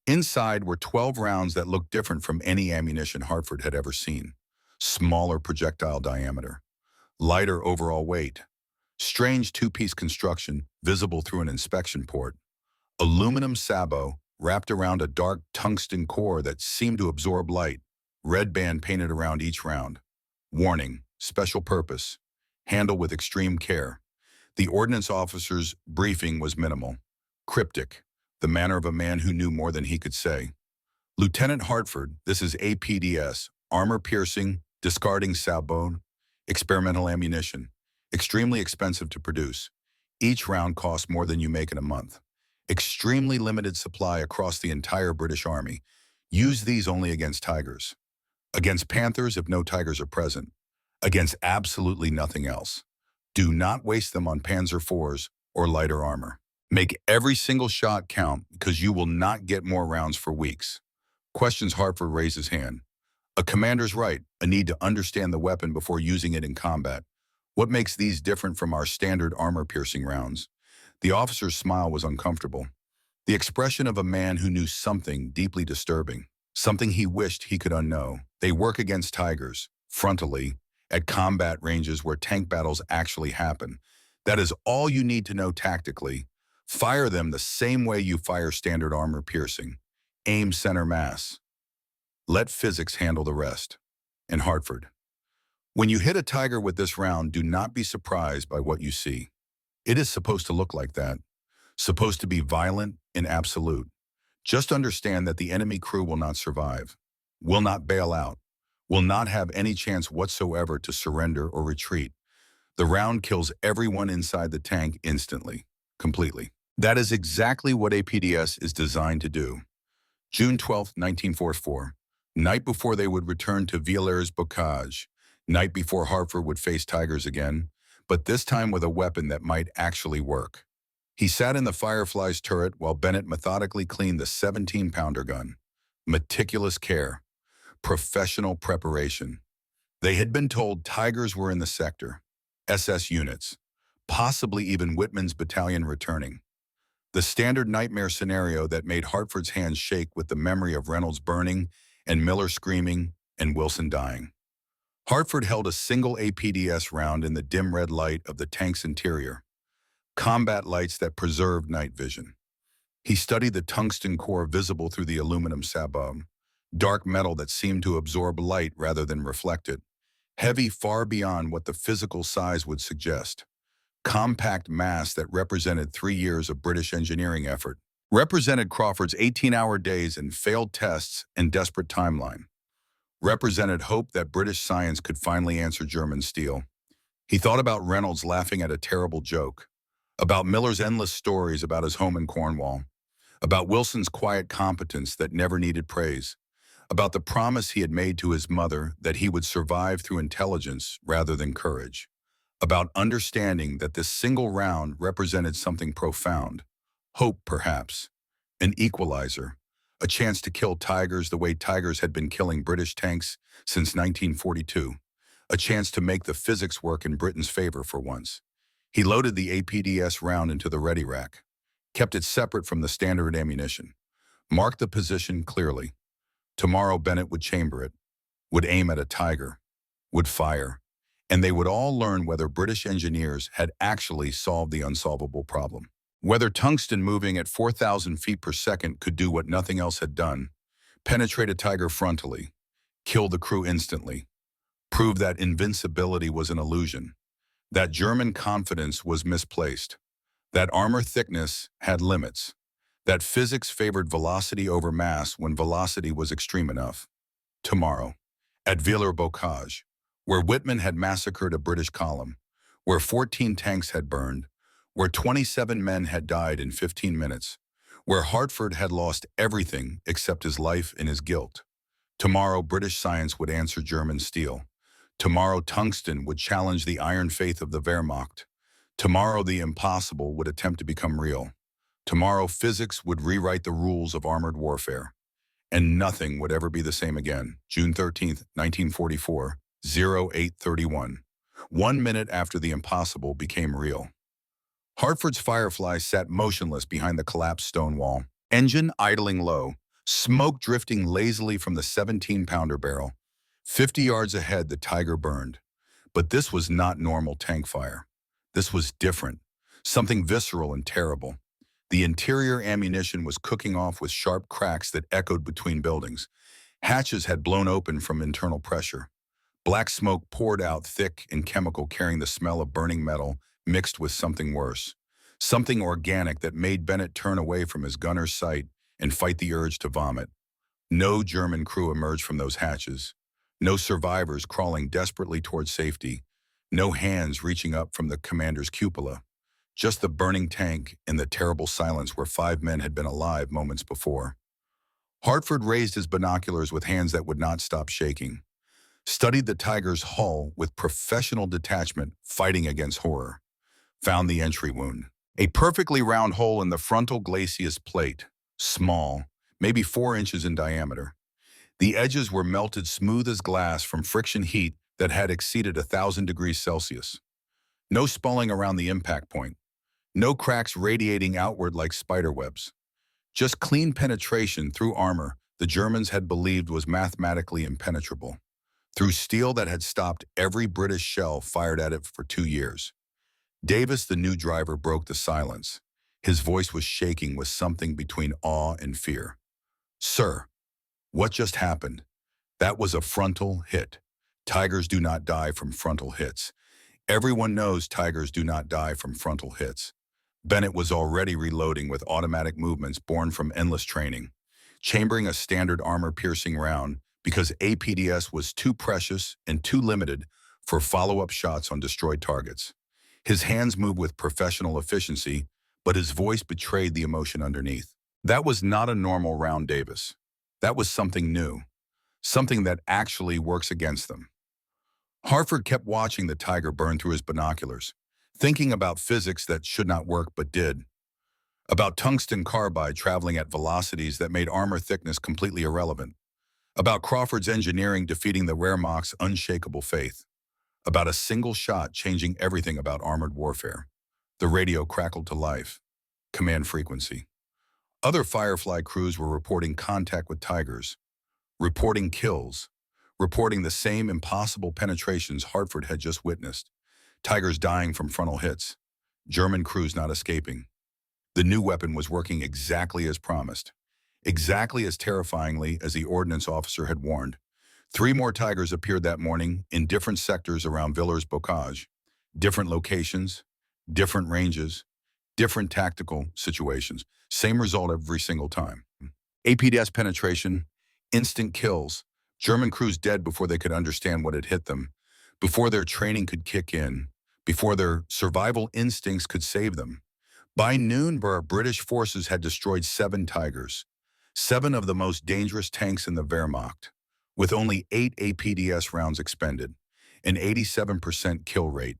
Inside were 12 rounds that looked different from any ammunition Hartford had ever seen. Smaller projectile diameter, lighter overall weight, strange two-piece construction visible through an inspection port, aluminum sabot wrapped around a dark tungsten core that seemed to absorb light, red band painted around each round. Warning, special purpose, handle with extreme care. The ordnance officer's briefing was minimal, cryptic, the manner of a man who knew more than he could say. Lieutenant Hartford, this is APDS, armor-piercing, discarding sabot, experimental ammunition, extremely expensive to produce. Each round costs more than you make in a month. Extremely limited supply across the entire British Army. Use these only against Tigers. Against Panthers if no Tigers are present. Against absolutely nothing else. Do not waste them on Panzer IVs or lighter armor. Make every single shot count because you will not get more rounds for weeks. Questions. Hartford raised his hand. A commander's right, a need to understand the weapon before using it in combat. What makes these different from our standard armor-piercing rounds? The officer's smile was uncomfortable. The expression of a man who knew something deeply disturbing, something he wished he could unknow. They work against Tigers, frontally, at combat ranges where tank battles actually happen. That is all you need to know tactically. Fire them the same way you fire standard armor-piercing. Aim center mass. Let physics handle the rest. And Hartford. When you hit a Tiger with this round, do not be surprised by what you see. It is supposed to look like that. Supposed to be violent and absolute. Just understand that the enemy crew will not survive, will not bail out, will not have any chance whatsoever to surrender or retreat. The round kills everyone inside the tank instantly, completely. That is exactly what APDS is designed to do. June 12, 1944, night before they would return to Villers-Bocage, night before Hartford would face Tigers again, but this time with a weapon that might actually work. He sat in the Firefly's turret while Bennett methodically cleaned the 17-pounder gun. Meticulous care. Professional preparation. They had been told Tigers were in the sector. SS units. Possibly even Whitman's battalion returning. The standard nightmare scenario that made Hartford's hands shake with the memory of Reynolds burning and Miller screaming and Wilson dying. Hartford held a single APDS round in the dim red light of the tank's interior. Combat lights that preserved night vision. He studied the tungsten core visible through the aluminum sabot, dark metal that seemed to absorb light rather than reflect it, heavy far beyond what the physical size would suggest. Compact mass that represented 3 years of British engineering effort, represented Crawford's 18-hour days and failed tests and desperate timeline, represented hope that British science could finally answer German steel. He thought about Reynolds laughing at a terrible joke, about Miller's endless stories about his home in Cornwall, about Wilson's quiet competence that never needed praise, about the promise he had made to his mother that he would survive through intelligence rather than courage, about understanding that this single round represented something profound, hope perhaps, an equalizer, a chance to kill Tigers the way Tigers had been killing British tanks since 1942, a chance to make the physics work in Britain's favor for once. He loaded the APDS round into the ready rack, kept it separate from the standard ammunition, marked the position clearly. Tomorrow Bennett would chamber it, would aim at a Tiger, would fire, and they would all learn whether British engineers had actually solved the unsolvable problem. Whether tungsten moving at 4,000 feet per second could do what nothing else had done, penetrate a Tiger frontally, kill the crew instantly, prove that invincibility was an illusion, that German confidence was misplaced, that armor thickness had limits, that physics favored velocity over mass when velocity was extreme enough. Tomorrow, at Villers-Bocage, where Whitman had massacred a British column, where 14 tanks had burned, where 27 men had died in 15 minutes, where Hartford had lost everything except his life and his guilt. Tomorrow, British science would answer German steel. Tomorrow, tungsten would challenge the iron faith of the Wehrmacht. Tomorrow, the impossible would attempt to become real. Tomorrow, physics would rewrite the rules of armored warfare. And nothing would ever be the same again. June 13th, 1944, 0831. 1 minute after the impossible became real. Hartford's Firefly sat motionless behind the collapsed stone wall, engine idling low, smoke drifting lazily from the 17-pounder barrel. 50 yards ahead, the Tiger burned. But this was not normal tank fire. This was different, something visceral and terrible. The interior ammunition was cooking off with sharp cracks that echoed between buildings. Hatches had blown open from internal pressure. Black smoke poured out thick and chemical, carrying the smell of burning metal mixed with something worse. Something organic that made Bennett turn away from his gunner's sight and fight the urge to vomit. No German crew emerged from those hatches. No survivors crawling desperately toward safety. No hands reaching up from the commander's cupola. Just the burning tank and the terrible silence where 5 men had been alive moments before. Hartford raised his binoculars with hands that would not stop shaking. Studied the Tiger's hull with professional detachment, fighting against horror. Found the entry wound. A perfectly round hole in the frontal glacis plate. Small, maybe 4 inches in diameter. The edges were melted smooth as glass from friction heat that had exceeded 1,000 degrees Celsius. No spalling around the impact point. No cracks radiating outward like spiderwebs. Just clean penetration through armor the Germans had believed was mathematically impenetrable. Through steel that had stopped every British shell fired at it for 2 years. Davis, the new driver, broke the silence. His voice was shaking with something between awe and fear. "Sir, what just happened? That was a frontal hit. Tigers do not die from frontal hits. Everyone knows Tigers do not die from frontal hits." Bennett was already reloading with automatic movements born from endless training, chambering a standard armor-piercing round because APDS was too precious and too limited for follow-up shots on destroyed targets. His hands moved with professional efficiency, but his voice betrayed the emotion underneath. That was not a normal round Davis. That was something new, something that actually works against them. Hartford kept watching the tiger burn through his binoculars, thinking about physics that should not work but did, about tungsten carbide traveling at velocities that made armor thickness completely irrelevant, about Crawford's engineering defeating the Wehrmacht's unshakable faith, about a single shot changing everything about armored warfare. The radio crackled to life. Command frequency. Other Firefly crews were reporting contact with tigers, reporting kills, reporting the same impossible penetrations Hartford had just witnessed. Tigers dying from frontal hits. German crews not escaping. The new weapon was working exactly as promised, exactly as terrifyingly as the ordnance officer had warned. 3 more tigers appeared that morning in different sectors around Villers-Bocage, different locations, different ranges, different tactical situations. Same result every single time. APDS penetration, instant kills, German crews dead before they could understand what had hit them, before their training could kick in, before their survival instincts could save them. By noon, British forces had destroyed 7 Tigers, 7 of the most dangerous tanks in the Wehrmacht, with only 8 APDS rounds expended, an 87% kill rate.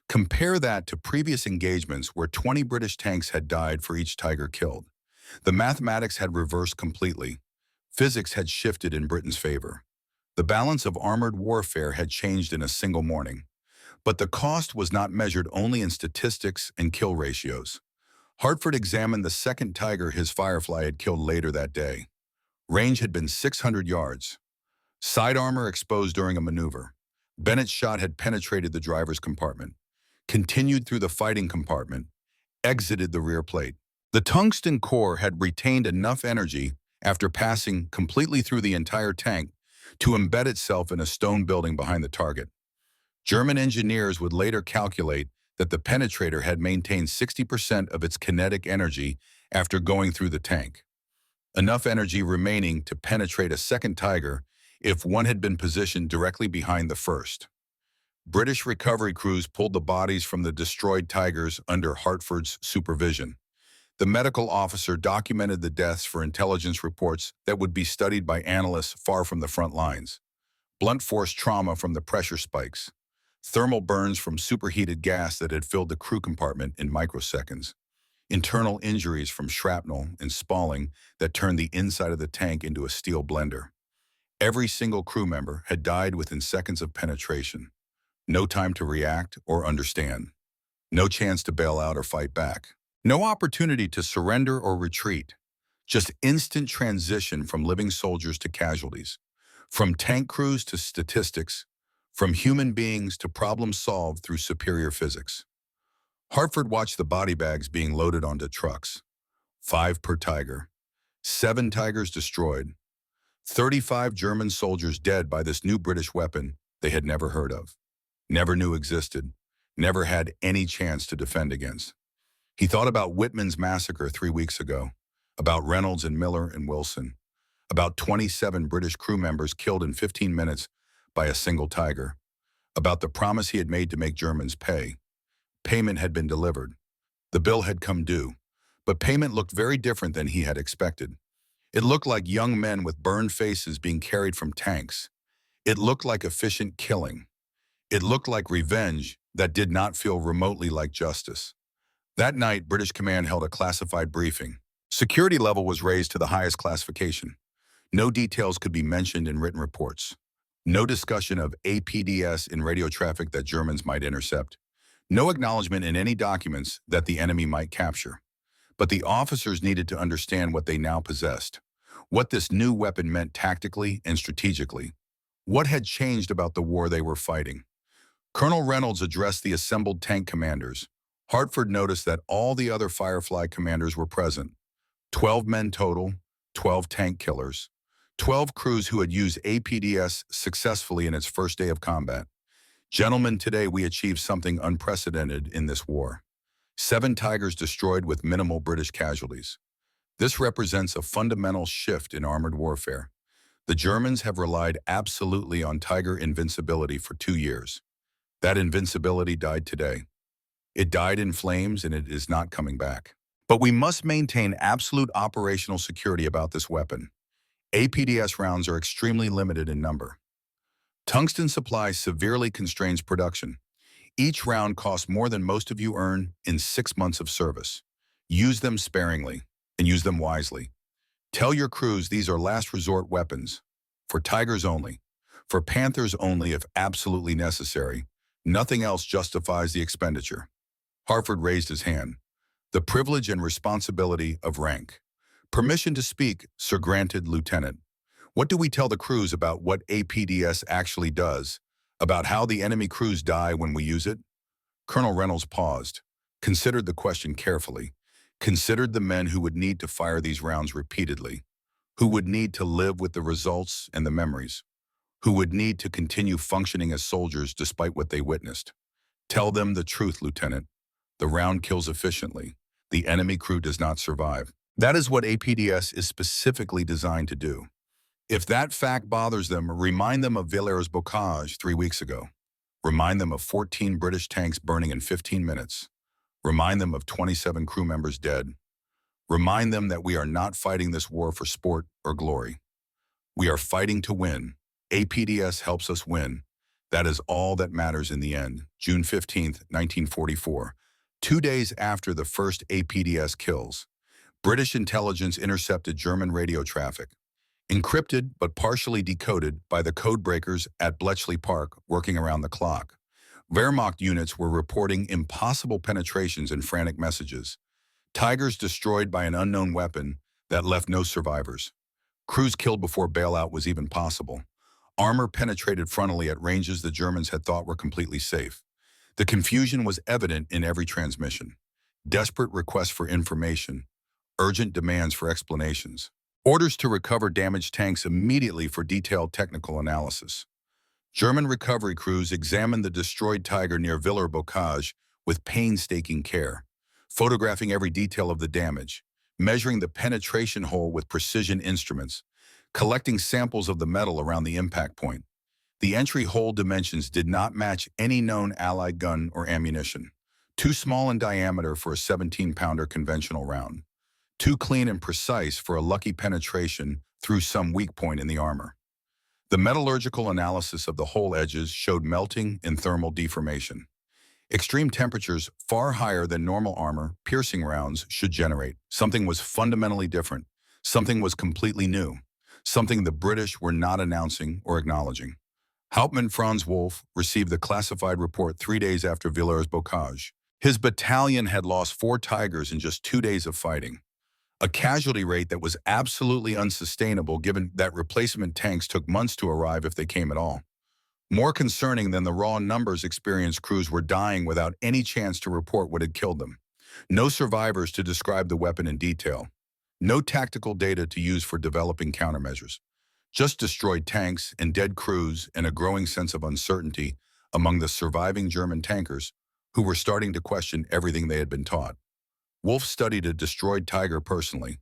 Compare that to previous engagements where 20 British tanks had died for each Tiger killed. The mathematics had reversed completely. Physics had shifted in Britain's favor. The balance of armored warfare had changed in a single morning. But the cost was not measured only in statistics and kill ratios. Hartford examined the second Tiger his Firefly had killed later that day. Range had been 600 yards. Side armor exposed during a maneuver. Bennett's shot had penetrated the driver's compartment, continued through the fighting compartment, exited the rear plate. The tungsten core had retained enough energy after passing completely through the entire tank to embed itself in a stone building behind the target. German engineers would later calculate that the penetrator had maintained 60% of its kinetic energy after going through the tank, enough energy remaining to penetrate a second Tiger if one had been positioned directly behind the first. British recovery crews pulled the bodies from the destroyed Tigers under Hartford's supervision. The medical officer documented the deaths for intelligence reports that would be studied by analysts far from the front lines. Blunt force trauma from the pressure spikes, thermal burns from superheated gas that had filled the crew compartment in microseconds, internal injuries from shrapnel and spalling that turned the inside of the tank into a steel blender. Every single crew member had died within seconds of penetration. No time to react or understand. No chance to bail out or fight back. No opportunity to surrender or retreat. Just instant transition from living soldiers to casualties. From tank crews to statistics. From human beings to problems solved through superior physics. Hartford watched the body bags being loaded onto trucks. 5 per Tiger. 7 Tigers destroyed. 35 German soldiers dead by this new British weapon they had never heard of, never knew existed, never had any chance to defend against. He thought about Whitman's massacre 3 weeks ago, about Reynolds and Miller and Wilson, about 27 British crew members killed in 15 minutes by a single Tiger, about the promise he had made to make Germans pay. Payment had been delivered. The bill had come due, but payment looked very different than he had expected. It looked like young men with burned faces being carried from tanks. It looked like efficient killing. It looked like revenge that did not feel remotely like justice. That night, British Command held a classified briefing. Security level was raised to the highest classification. No details could be mentioned in written reports. No discussion of APDS in radio traffic that Germans might intercept. No acknowledgement in any documents that the enemy might capture. But the officers needed to understand what they now possessed, what this new weapon meant tactically and strategically, what had changed about the war they were fighting. Colonel Reynolds addressed the assembled tank commanders. Hartford noticed that all the other Firefly commanders were present. 12 men total, 12 tank killers, 12 crews who had used APDS successfully in its first day of combat. Gentlemen, today we achieved something unprecedented in this war. 7 Tigers destroyed with minimal British casualties. This represents a fundamental shift in armored warfare. The Germans have relied absolutely on Tiger invincibility for 2 years. That invincibility died today. It died in flames and it is not coming back. But we must maintain absolute operational security about this weapon. APDS rounds are extremely limited in number. Tungsten supply severely constrains production. Each round costs more than most of you earn in 6 months of service. Use them sparingly and use them wisely. Tell your crews these are last resort weapons. For Tigers only. For Panthers only if absolutely necessary. Nothing else justifies the expenditure. Hartford raised his hand. The privilege and responsibility of rank. Permission to speak, Sir granted, Lieutenant. What do we tell the crews about what APDS actually does? About how the enemy crews die when we use it? Colonel Reynolds paused, considered the question carefully, considered the men who would need to fire these rounds repeatedly, who would need to live with the results and the memories, who would need to continue functioning as soldiers despite what they witnessed. Tell them the truth, Lieutenant. The round kills efficiently. The enemy crew does not survive. That is what APDS is specifically designed to do. If that fact bothers them, remind them of Villers-Bocage 3 weeks ago. Remind them of 14 British tanks burning in 15 minutes. Remind them of 27 crew members dead. Remind them that we are not fighting this war for sport or glory. We are fighting to win. APDS helps us win. That is all that matters in the end. June 15th, 1944. 2 days after the first APDS kills, British intelligence intercepted German radio traffic, encrypted but partially decoded by the codebreakers at Bletchley Park working around the clock. Wehrmacht units were reporting impossible penetrations and frantic messages. Tigers destroyed by an unknown weapon that left no survivors. Crews killed before bailout was even possible. Armor penetrated frontally at ranges the Germans had thought were completely safe. The confusion was evident in every transmission. Desperate requests for information, urgent demands for explanations, orders to recover damaged tanks immediately for detailed technical analysis. German recovery crews examined the destroyed Tiger near Villers-Bocage with painstaking care, photographing every detail of the damage, measuring the penetration hole with precision instruments, collecting samples of the metal around the impact point. The entry hole dimensions did not match any known Allied gun or ammunition. Too small in diameter for a 17-pounder conventional round. Too clean and precise for a lucky penetration through some weak point in the armor. The metallurgical analysis of the hole edges showed melting and thermal deformation. Extreme temperatures far higher than normal armor piercing rounds should generate. Something was fundamentally different. Something was completely new. Something the British were not announcing or acknowledging. Hauptmann Franz Wolf received the classified report 3 days after Villers-Bocage. His battalion had lost 4 Tigers in just 2 days of fighting. A casualty rate that was absolutely unsustainable given that replacement tanks took months to arrive if they came at all. More concerning than the raw numbers, experienced crews were dying without any chance to report what had killed them. No survivors to describe the weapon in detail. No tactical data to use for developing countermeasures. Just destroyed tanks and dead crews and a growing sense of uncertainty among the surviving German tankers who were starting to question everything they had been taught. Wolf studied a destroyed Tiger personally,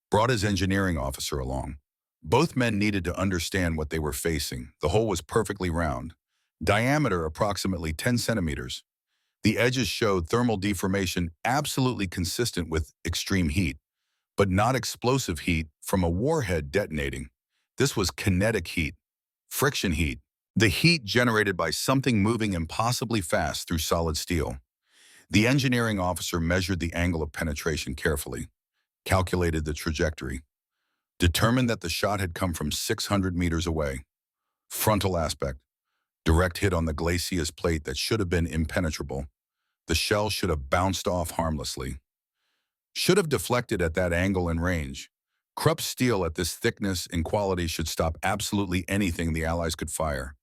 brought his engineering officer along. Both men needed to understand what they were facing. The hole was perfectly round, diameter approximately 10 centimeters. The edges showed thermal deformation absolutely consistent with extreme heat, but not explosive heat from a warhead detonating. This was kinetic heat, friction heat, the heat generated by something moving impossibly fast through solid steel. The engineering officer measured the angle of penetration carefully, calculated the trajectory, determined that the shot had come from 600 meters away. Frontal aspect, direct hit on the glacis plate that should have been impenetrable. The shell should have bounced off harmlessly. Should have deflected at that angle and range. Krupp steel at this thickness and quality should stop absolutely anything the Allies could fire.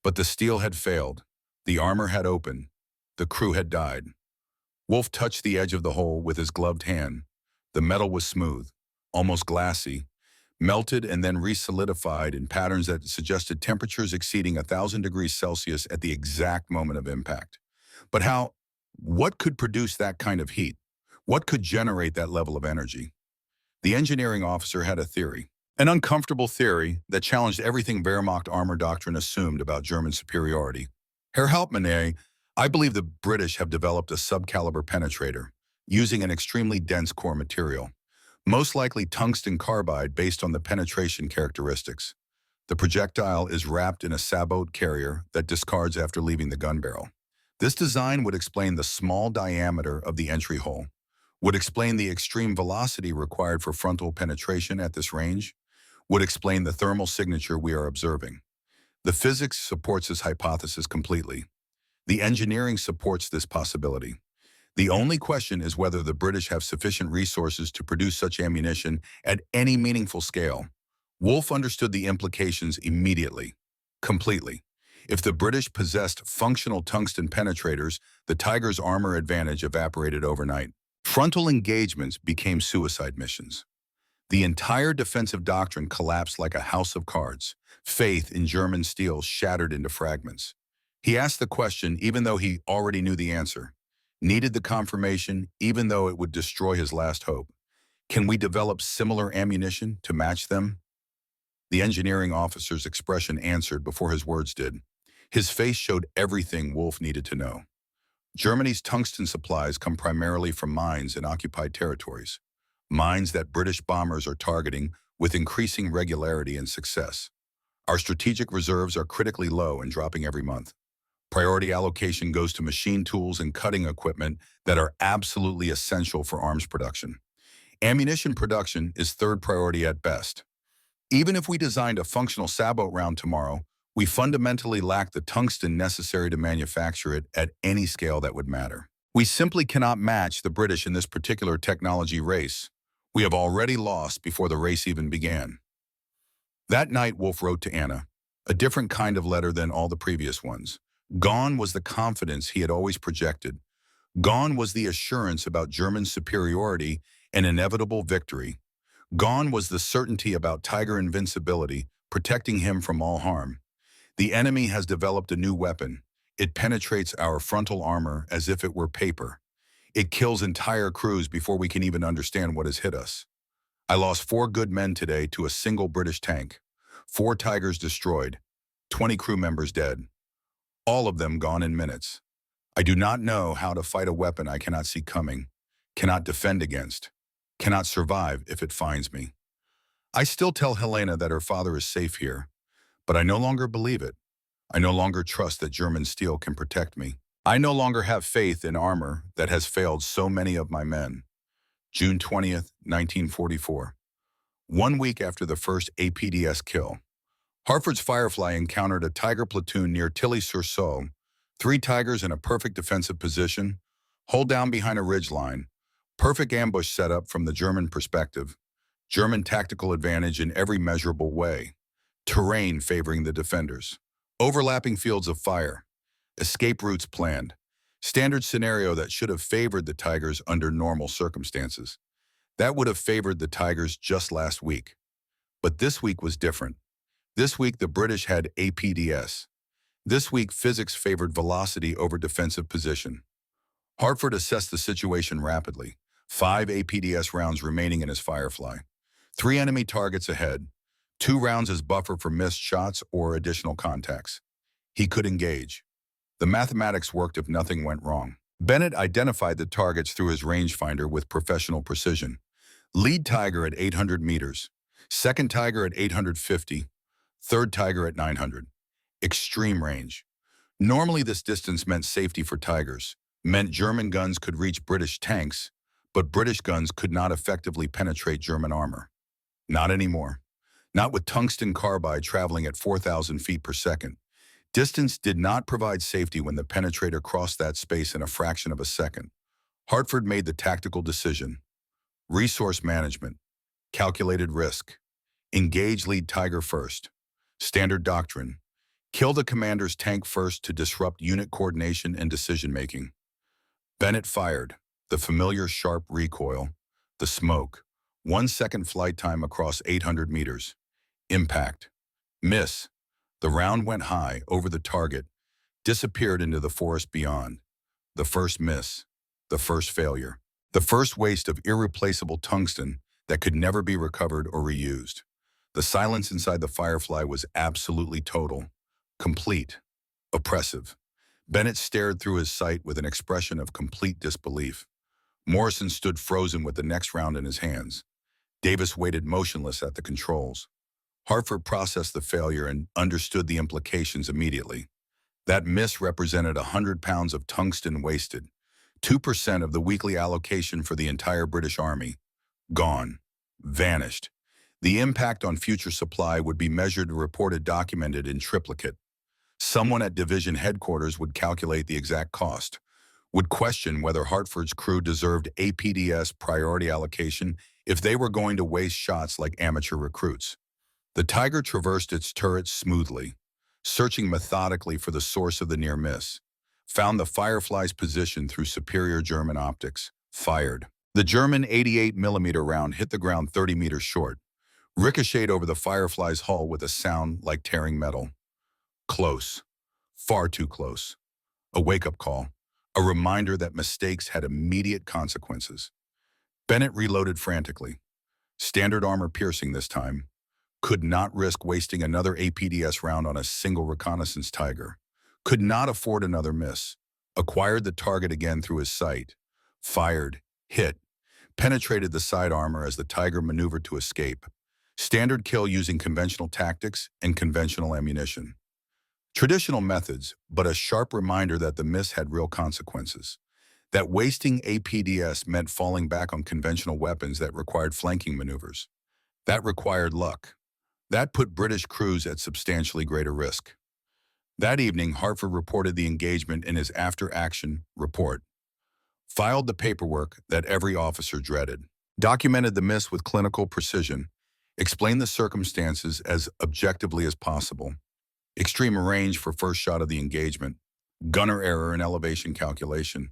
But the steel had failed. The armor had opened. The crew had died. Wolf touched the edge of the hole with his gloved hand. The metal was smooth, almost glassy, melted and then resolidified in patterns that suggested temperatures exceeding 1,000 degrees Celsius at the exact moment of impact. But what could produce that kind of heat? What could generate that level of energy? The engineering officer had a theory, an uncomfortable theory that challenged everything Wehrmacht armor doctrine assumed about German superiority. Herr Hauptmann, I believe the British have developed a subcaliber penetrator using an extremely dense core material, most likely tungsten carbide based on the penetration characteristics. The projectile is wrapped in a sabot carrier that discards after leaving the gun barrel. This design would explain the small diameter of the entry hole, would explain the extreme velocity required for frontal penetration at this range, would explain the thermal signature we are observing. The physics supports this hypothesis completely. The engineering supports this possibility. The only question is whether the British have sufficient resources to produce such ammunition at any meaningful scale. Wolfe understood the implications immediately, completely. If the British possessed functional tungsten penetrators, the Tiger's armor advantage evaporated overnight. Frontal engagements became suicide missions. The entire defensive doctrine collapsed like a house of cards. Faith in German steel shattered into fragments. He asked the question even though he already knew the answer. Needed the confirmation even though it would destroy his last hope. Can we develop similar ammunition to match them? The engineering officer's expression answered before his words did. His face showed everything Wolfe needed to know. Germany's tungsten supplies come primarily from mines in occupied territories, mines that British bombers are targeting with increasing regularity and success. Our strategic reserves are critically low and dropping every month. Priority allocation goes to machine tools and cutting equipment that are absolutely essential for arms production. Ammunition production is third priority at best. Even if we designed a functional sabot round tomorrow, we fundamentally lack the tungsten necessary to manufacture it at any scale that would matter. We simply cannot match the British in this particular technology race. We have already lost before the race even began. That night, Wolfe wrote to Anna, a different kind of letter than all the previous ones. Gone was the confidence he had always projected. Gone was the assurance about German superiority and inevitable victory. Gone was the certainty about Tiger invincibility, protecting him from all harm. The enemy has developed a new weapon. It penetrates our frontal armor as if it were paper. It kills entire crews before we can even understand what has hit us. I lost 4 good men today to a single British tank. 4 Tigers destroyed, 20 crew members dead. All of them gone in minutes. I do not know how to fight a weapon I cannot see coming, cannot defend against, cannot survive if it finds me. I still tell Helena that her father is safe here, but I no longer believe it. I no longer trust that German steel can protect me. I no longer have faith in armor that has failed so many of my men. June 20th, 1944. 1 week after the first APDS kill, Hartford's Firefly encountered a Tiger platoon near Tilly-sur-Seulles. 3 Tigers in a perfect defensive position, hold down behind a ridgeline, perfect ambush setup from the German perspective, German tactical advantage in every measurable way, terrain favoring the defenders, overlapping fields of fire, escape routes planned, standard scenario that should have favored the Tigers under normal circumstances. That would have favored the Tigers just last week. But this week was different. This week, the British had APDS. This week, physics favored velocity over defensive position. Hartford assessed the situation rapidly. 5 APDS rounds remaining in his Firefly. 3 enemy targets ahead. 2 rounds as buffer for missed shots or additional contacts. He could engage. The mathematics worked if nothing went wrong. Bennett identified the targets through his rangefinder with professional precision. Lead Tiger at 800 meters. Second Tiger at 850. Third Tiger at 900. Extreme range. Normally this distance meant safety for Tigers, meant German guns could reach British tanks, but British guns could not effectively penetrate German armor. Not anymore. Not with tungsten carbide traveling at 4,000 feet per second. Distance did not provide safety when the penetrator crossed that space in a fraction of a second. Hartford made the tactical decision. Resource management. Calculated risk. Engage lead Tiger first. Standard doctrine. Kill the commander's tank first to disrupt unit coordination and decision-making. Bennett fired. The familiar sharp recoil. The smoke. 1 second flight time across 800 meters. Impact. Miss. The round went high over the target, disappeared into the forest beyond. The first miss. The first failure. The first waste of irreplaceable tungsten that could never be recovered or reused. The silence inside the Firefly was absolutely total, complete, oppressive. Bennett stared through his sight with an expression of complete disbelief. Morrison stood frozen with the next round in his hands. Davis waited motionless at the controls. Hartford processed the failure and understood the implications immediately. That miss represented 100 pounds of tungsten wasted, 2% of the weekly allocation for the entire British Army. Gone. Vanished. The impact on future supply would be measured, reported, documented in triplicate. Someone at division headquarters would calculate the exact cost, would question whether Hartford's crew deserved APDS priority allocation if they were going to waste shots like amateur recruits. The Tiger traversed its turrets smoothly, searching methodically for the source of the near miss. Found the Firefly's position through superior German optics. Fired. The German 88mm round hit the ground 30 meters short, ricocheted over the Firefly's hull with a sound like tearing metal. Close. Far too close. A wake-up call. A reminder that mistakes had immediate consequences. Bennett reloaded frantically. Standard armor piercing this time. Could not risk wasting another APDS round on a single reconnaissance Tiger. Could not afford another miss. Acquired the target again through his sight. Fired. Hit. Penetrated the side armor as the Tiger maneuvered to escape. Standard kill using conventional tactics and conventional ammunition. Traditional methods, but a sharp reminder that the miss had real consequences. That wasting APDS meant falling back on conventional weapons that required flanking maneuvers. That required luck. That put British crews at substantially greater risk. That evening, Hartford reported the engagement in his after-action report. Filed the paperwork that every officer dreaded. Documented the miss with clinical precision. Explained the circumstances as objectively as possible. Extreme range for first shot of the engagement. Gunner error in elevation calculation.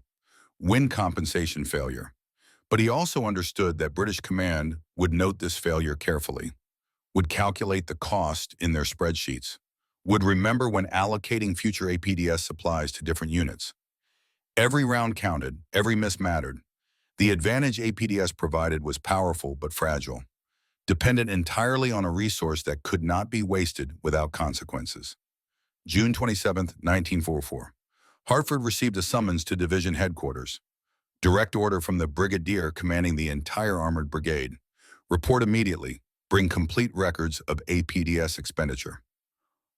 Wind compensation failure. But he also understood that British command would note this failure carefully. Would calculate the cost in their spreadsheets. Would remember when allocating future APDS supplies to different units. Every round counted, every miss mattered. The advantage APDS provided was powerful but fragile, dependent entirely on a resource that could not be wasted without consequences. June 27, 1944. Hartford received a summons to division headquarters. Direct order from the brigadier commanding the entire armored brigade. Report immediately. Bring complete records of APDS expenditure.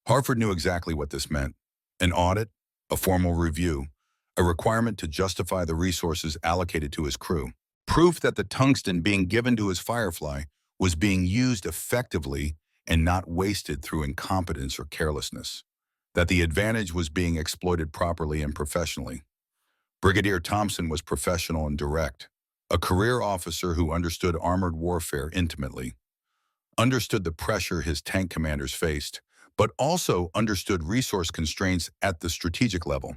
Hartford knew exactly what this meant. An audit, a formal review, a requirement to justify the resources allocated to his crew. Proof that the tungsten being given to his Firefly was being used effectively and not wasted through incompetence or carelessness. That the advantage was being exploited properly and professionally. Brigadier Thompson was professional and direct, a career officer who understood armored warfare intimately, understood the pressure his tank commanders faced, but also understood resource constraints at the strategic level,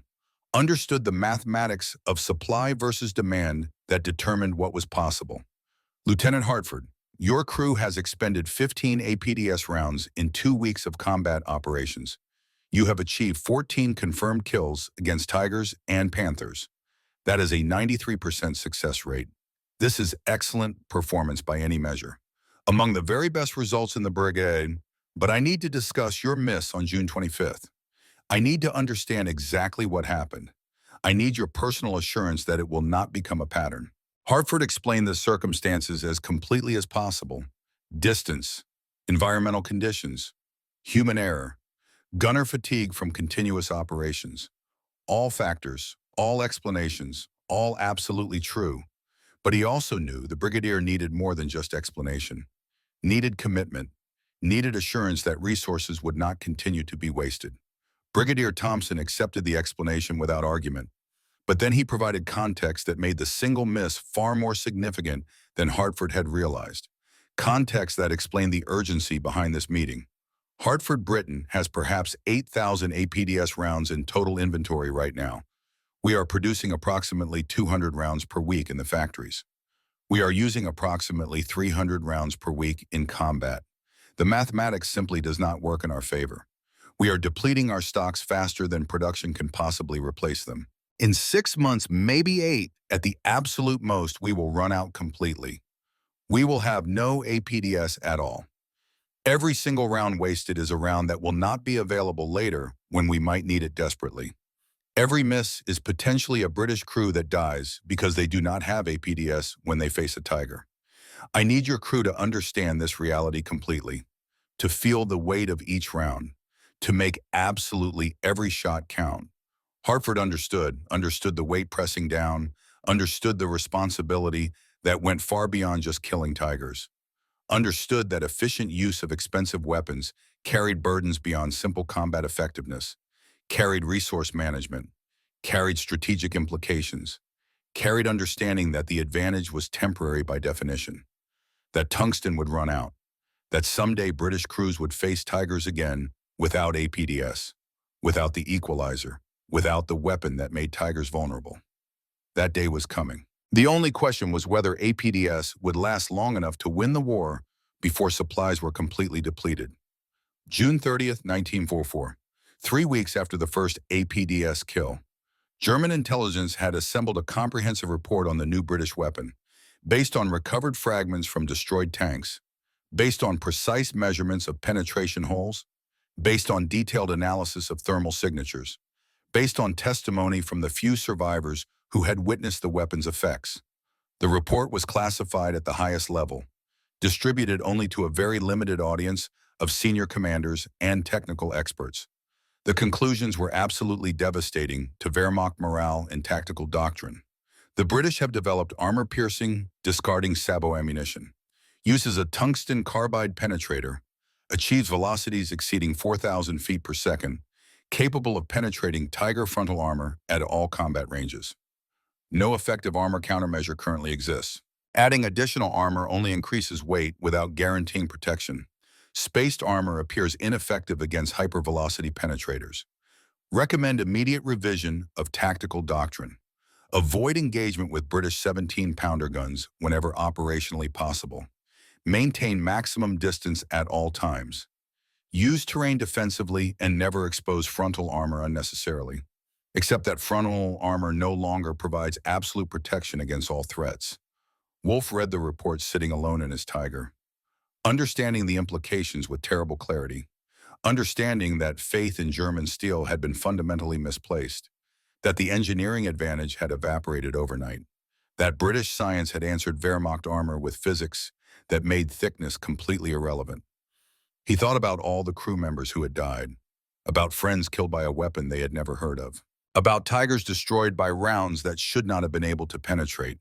understood the mathematics of supply versus demand that determined what was possible. Lieutenant Hartford, your crew has expended 15 APDS rounds in 2 weeks of combat operations. You have achieved 14 confirmed kills against Tigers and Panthers. That is a 93% success rate. This is excellent performance by any measure. Among the very best results in the brigade, but I need to discuss your miss on June 25th. I need to understand exactly what happened. I need your personal assurance that it will not become a pattern. Hartford explained the circumstances as completely as possible. Distance, environmental conditions, human error, gunner fatigue from continuous operations. All factors, all explanations, all absolutely true. But he also knew the brigadier needed more than just explanation. Needed commitment, needed assurance that resources would not continue to be wasted. Brigadier Thompson accepted the explanation without argument, but then he provided context that made the single miss far more significant than Hartford had realized. Context that explained the urgency behind this meeting. Hartford, Britain has perhaps 8,000 APDS rounds in total inventory right now. We are producing approximately 200 rounds per week in the factories. We are using approximately 300 rounds per week in combat. The mathematics simply does not work in our favor. We are depleting our stocks faster than production can possibly replace them. In 6 months, maybe 8, at the absolute most, we will run out completely. We will have no APDS at all. Every single round wasted is a round that will not be available later when we might need it desperately. Every miss is potentially a British crew that dies because they do not have APDS when they face a tiger. I need your crew to understand this reality completely, to feel the weight of each round, to make absolutely every shot count. Hartford understood the weight pressing down, understood the responsibility that went far beyond just killing tigers, understood that efficient use of expensive weapons carried burdens beyond simple combat effectiveness, carried resource management, carried strategic implications, carried understanding that the advantage was temporary by definition, that tungsten would run out, that someday British crews would face tigers again without APDS, without the equalizer, without the weapon that made tigers vulnerable. That day was coming. The only question was whether APDS would last long enough to win the war before supplies were completely depleted. June 30th, 1944, 3 weeks after the first APDS kill, German intelligence had assembled a comprehensive report on the new British weapon, based on recovered fragments from destroyed tanks, based on precise measurements of penetration holes, based on detailed analysis of thermal signatures, based on testimony from the few survivors who had witnessed the weapon's effects. The report was classified at the highest level, distributed only to a very limited audience of senior commanders and technical experts. The conclusions were absolutely devastating to Wehrmacht morale and tactical doctrine. The British have developed armor-piercing, discarding sabot ammunition, uses a tungsten carbide penetrator, achieves velocities exceeding 4,000 feet per second, capable of penetrating Tiger frontal armor at all combat ranges. No effective armor countermeasure currently exists. Adding additional armor only increases weight without guaranteeing protection. Spaced armor appears ineffective against hypervelocity penetrators. Recommend immediate revision of tactical doctrine. Avoid engagement with British 17-pounder guns whenever operationally possible. Maintain maximum distance at all times. Use terrain defensively and never expose frontal armor unnecessarily, except that frontal armor no longer provides absolute protection against all threats. Wolfe read the report sitting alone in his Tiger, understanding the implications with terrible clarity, understanding that faith in German steel had been fundamentally misplaced, that the engineering advantage had evaporated overnight, that British science had answered Wehrmacht armor with physics that made thickness completely irrelevant. He thought about all the crew members who had died, about friends killed by a weapon they had never heard of, about tigers destroyed by rounds that should not have been able to penetrate,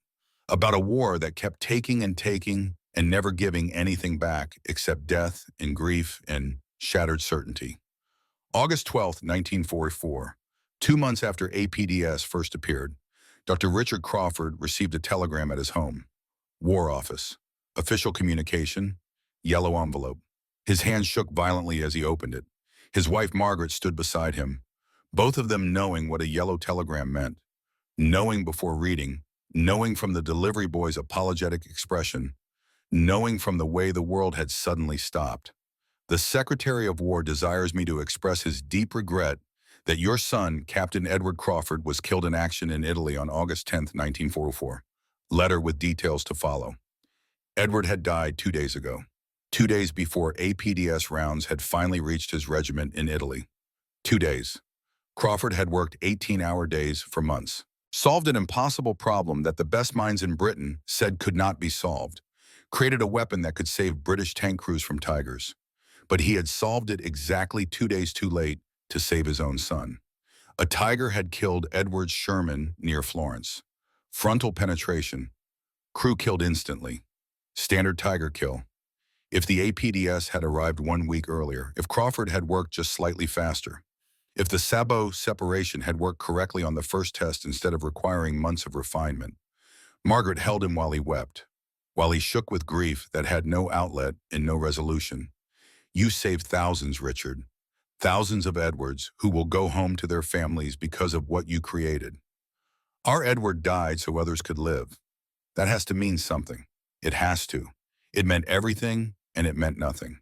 about a war that kept taking and never giving anything back except death and grief and shattered certainty. August 12th, 1944, 2 months after APDS first appeared, Dr. Richard Crawford received a telegram at his home. War Office. Official communication. Yellow envelope. His hand shook violently as he opened it. His wife Margaret stood beside him, both of them knowing what a yellow telegram meant, knowing before reading, knowing from the delivery boy's apologetic expression, knowing from the way the world had suddenly stopped. The Secretary of War desires me to express his deep regret that your son, Captain Edward Crawford, was killed in action in Italy on August 10th, 1944. Letter with details to follow. Edward had died 2 days ago, 2 days before APDS rounds had finally reached his regiment in Italy. 2 days. Crawford had worked 18-hour days for months, solved an impossible problem that the best minds in Britain said could not be solved, created a weapon that could save British tank crews from tigers. But he had solved it exactly 2 days too late to save his own son. A tiger had killed Edward Sherman near Florence. Frontal penetration. Crew killed instantly. Standard tiger kill. If the APDS had arrived 1 week earlier, if Crawford had worked just slightly faster, if the sabot separation had worked correctly on the first test instead of requiring months of refinement, Margaret held him while he wept, while he shook with grief that had no outlet and no resolution. You saved thousands, Richard. Thousands of Edwards who will go home to their families because of what you created. Our Edward died so others could live. That has to mean something. It has to. It meant everything and it meant nothing.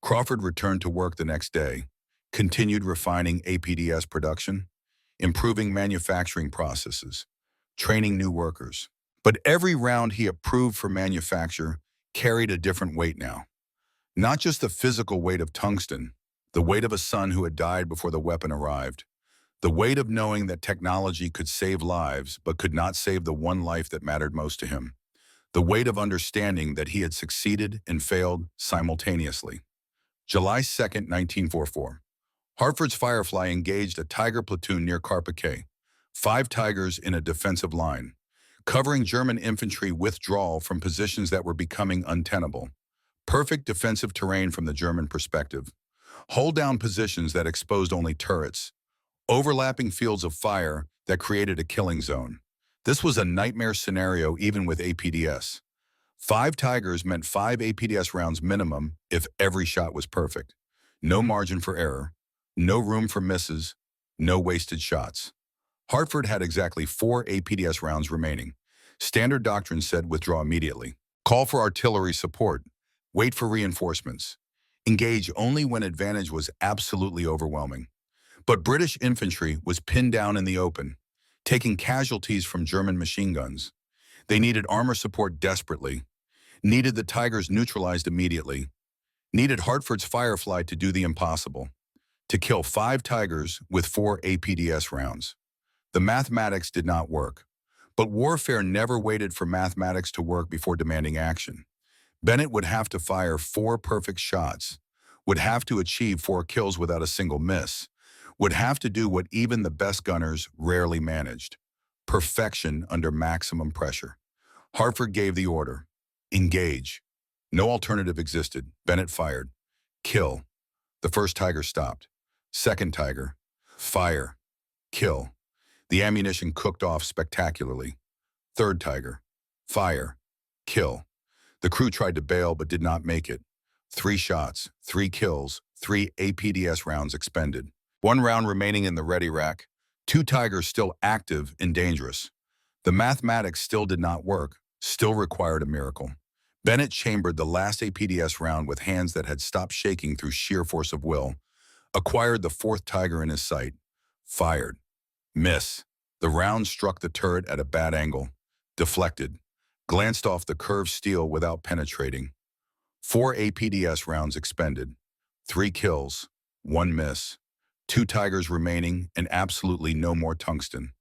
Crawford returned to work the next day, continued refining APDS production, improving manufacturing processes, training new workers. But every round he approved for manufacture carried a different weight now. Not just the physical weight of tungsten, the weight of a son who had died before the weapon arrived, The weight of knowing that technology could save lives but could not save the one life that mattered most to him. The weight of understanding that he had succeeded and failed simultaneously. July 2nd, 1944. Hartford's Firefly engaged a Tiger platoon near Carpiquet. 5 Tigers in a defensive line, covering German infantry withdrawal from positions that were becoming untenable. Perfect defensive terrain from the German perspective. Hold down positions that exposed only turrets. Overlapping fields of fire that created a killing zone. This was a nightmare scenario even with APDS. 5 Tigers meant 5 APDS rounds minimum if every shot was perfect. No margin for error, no room for misses, no wasted shots. Hartford had exactly 4 APDS rounds remaining. Standard doctrine said withdraw immediately. Call for artillery support. Wait for reinforcements. Engage only when advantage was absolutely overwhelming. But British infantry was pinned down in the open, taking casualties from German machine guns. They needed armor support desperately, needed the Tigers neutralized immediately, needed Hartford's Firefly to do the impossible, to kill 5 Tigers with 4 APDS rounds. The mathematics did not work, but warfare never waited for mathematics to work before demanding action. Bennett would have to fire 4 perfect shots, would have to achieve 4 kills without a single miss, would have to do what even the best gunners rarely managed: perfection under maximum pressure. Hartford gave the order: engage. No alternative existed. Bennett fired. Kill. The first Tiger stopped. Second Tiger. Fire. Kill. The ammunition cooked off spectacularly. Third Tiger. Fire. Kill. The crew tried to bail but did not make it. 3 shots, 3 kills, 3 APDS rounds expended. 1 round remaining in the ready rack. 2 Tigers still active and dangerous. The mathematics still did not work, still required a miracle. Bennett chambered the last APDS round with hands that had stopped shaking through sheer force of will. Acquired the 4th Tiger in his sight. Fired. Miss. The round struck the turret at a bad angle. Deflected. Glanced off the curved steel without penetrating. 4 APDS rounds expended. 3 kills. 1 miss. 2 Tigers remaining and absolutely no more tungsten.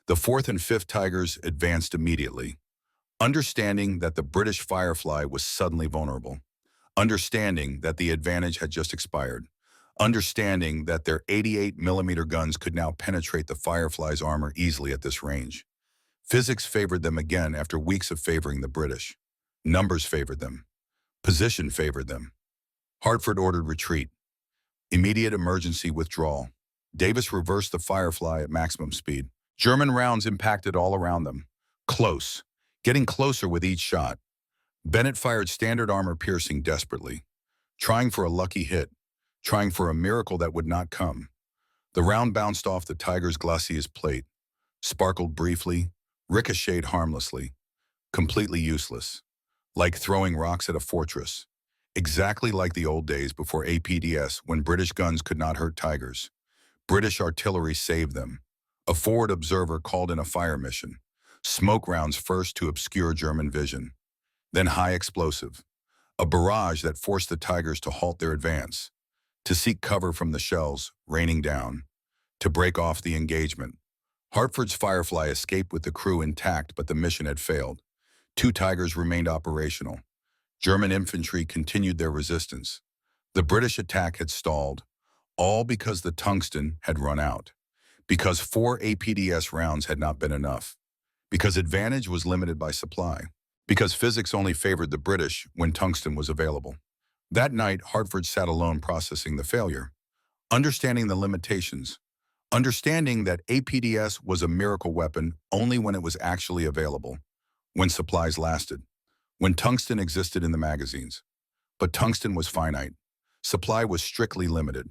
The 4th and 5th Tigers advanced immediately. Understanding that the British Firefly was suddenly vulnerable. Understanding that the advantage had just expired. Understanding that their 88mm guns could now penetrate the Firefly's armor easily at this range. Physics favored them again after weeks of favoring the British. Numbers favored them. Position favored them. Hartford ordered retreat. Immediate emergency withdrawal. Davis reversed the Firefly at maximum speed. German rounds impacted all around them. Close. Getting closer with each shot. Bennett fired standard armor piercing desperately. Trying for a lucky hit. Trying for a miracle that would not come. The round bounced off the Tiger's glacis plate. Sparkled briefly. Ricocheted harmlessly. Completely useless. Like throwing rocks at a fortress. Exactly like the old days before APDS, when British guns could not hurt Tigers. British artillery saved them. A forward observer called in a fire mission. Smoke rounds first to obscure German vision. Then high explosive. A barrage that forced the Tigers to halt their advance. To seek cover from the shells raining down. To break off the engagement. Hartford's Firefly escaped with the crew intact, but the mission had failed. 2 Tigers remained operational. German infantry continued their resistance. The British attack had stalled, all because the tungsten had run out, because 4 APDS rounds had not been enough, because advantage was limited by supply, because physics only favored the British when tungsten was available. That night, Hartford sat alone processing the failure, understanding the limitations, understanding that APDS was a miracle weapon only when it was actually available, when supplies lasted, when tungsten existed in the magazines. But tungsten was finite. Supply was strictly limited.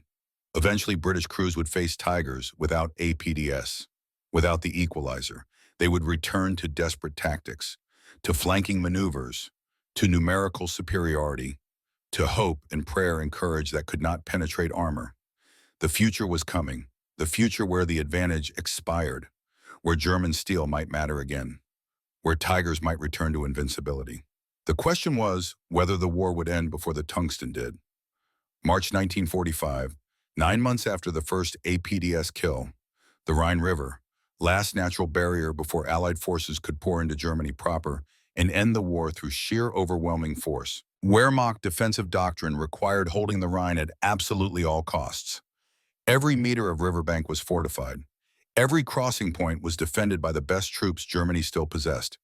Eventually, British crews would face Tigers without APDS, without the equalizer. They would return to desperate tactics, to flanking maneuvers, to numerical superiority, to hope and prayer and courage that could not penetrate armor. The future was coming, the future where the advantage expired, where German steel might matter again, where Tigers might return to invincibility. The question was whether the war would end before the tungsten did. March 1945, 9 months after the first APDS kill, the Rhine River, last natural barrier before Allied forces could pour into Germany proper and end the war through sheer overwhelming force. Wehrmacht defensive doctrine required holding the Rhine at absolutely all costs. Every meter of riverbank was fortified. Every crossing point was defended by the best troops Germany still possessed.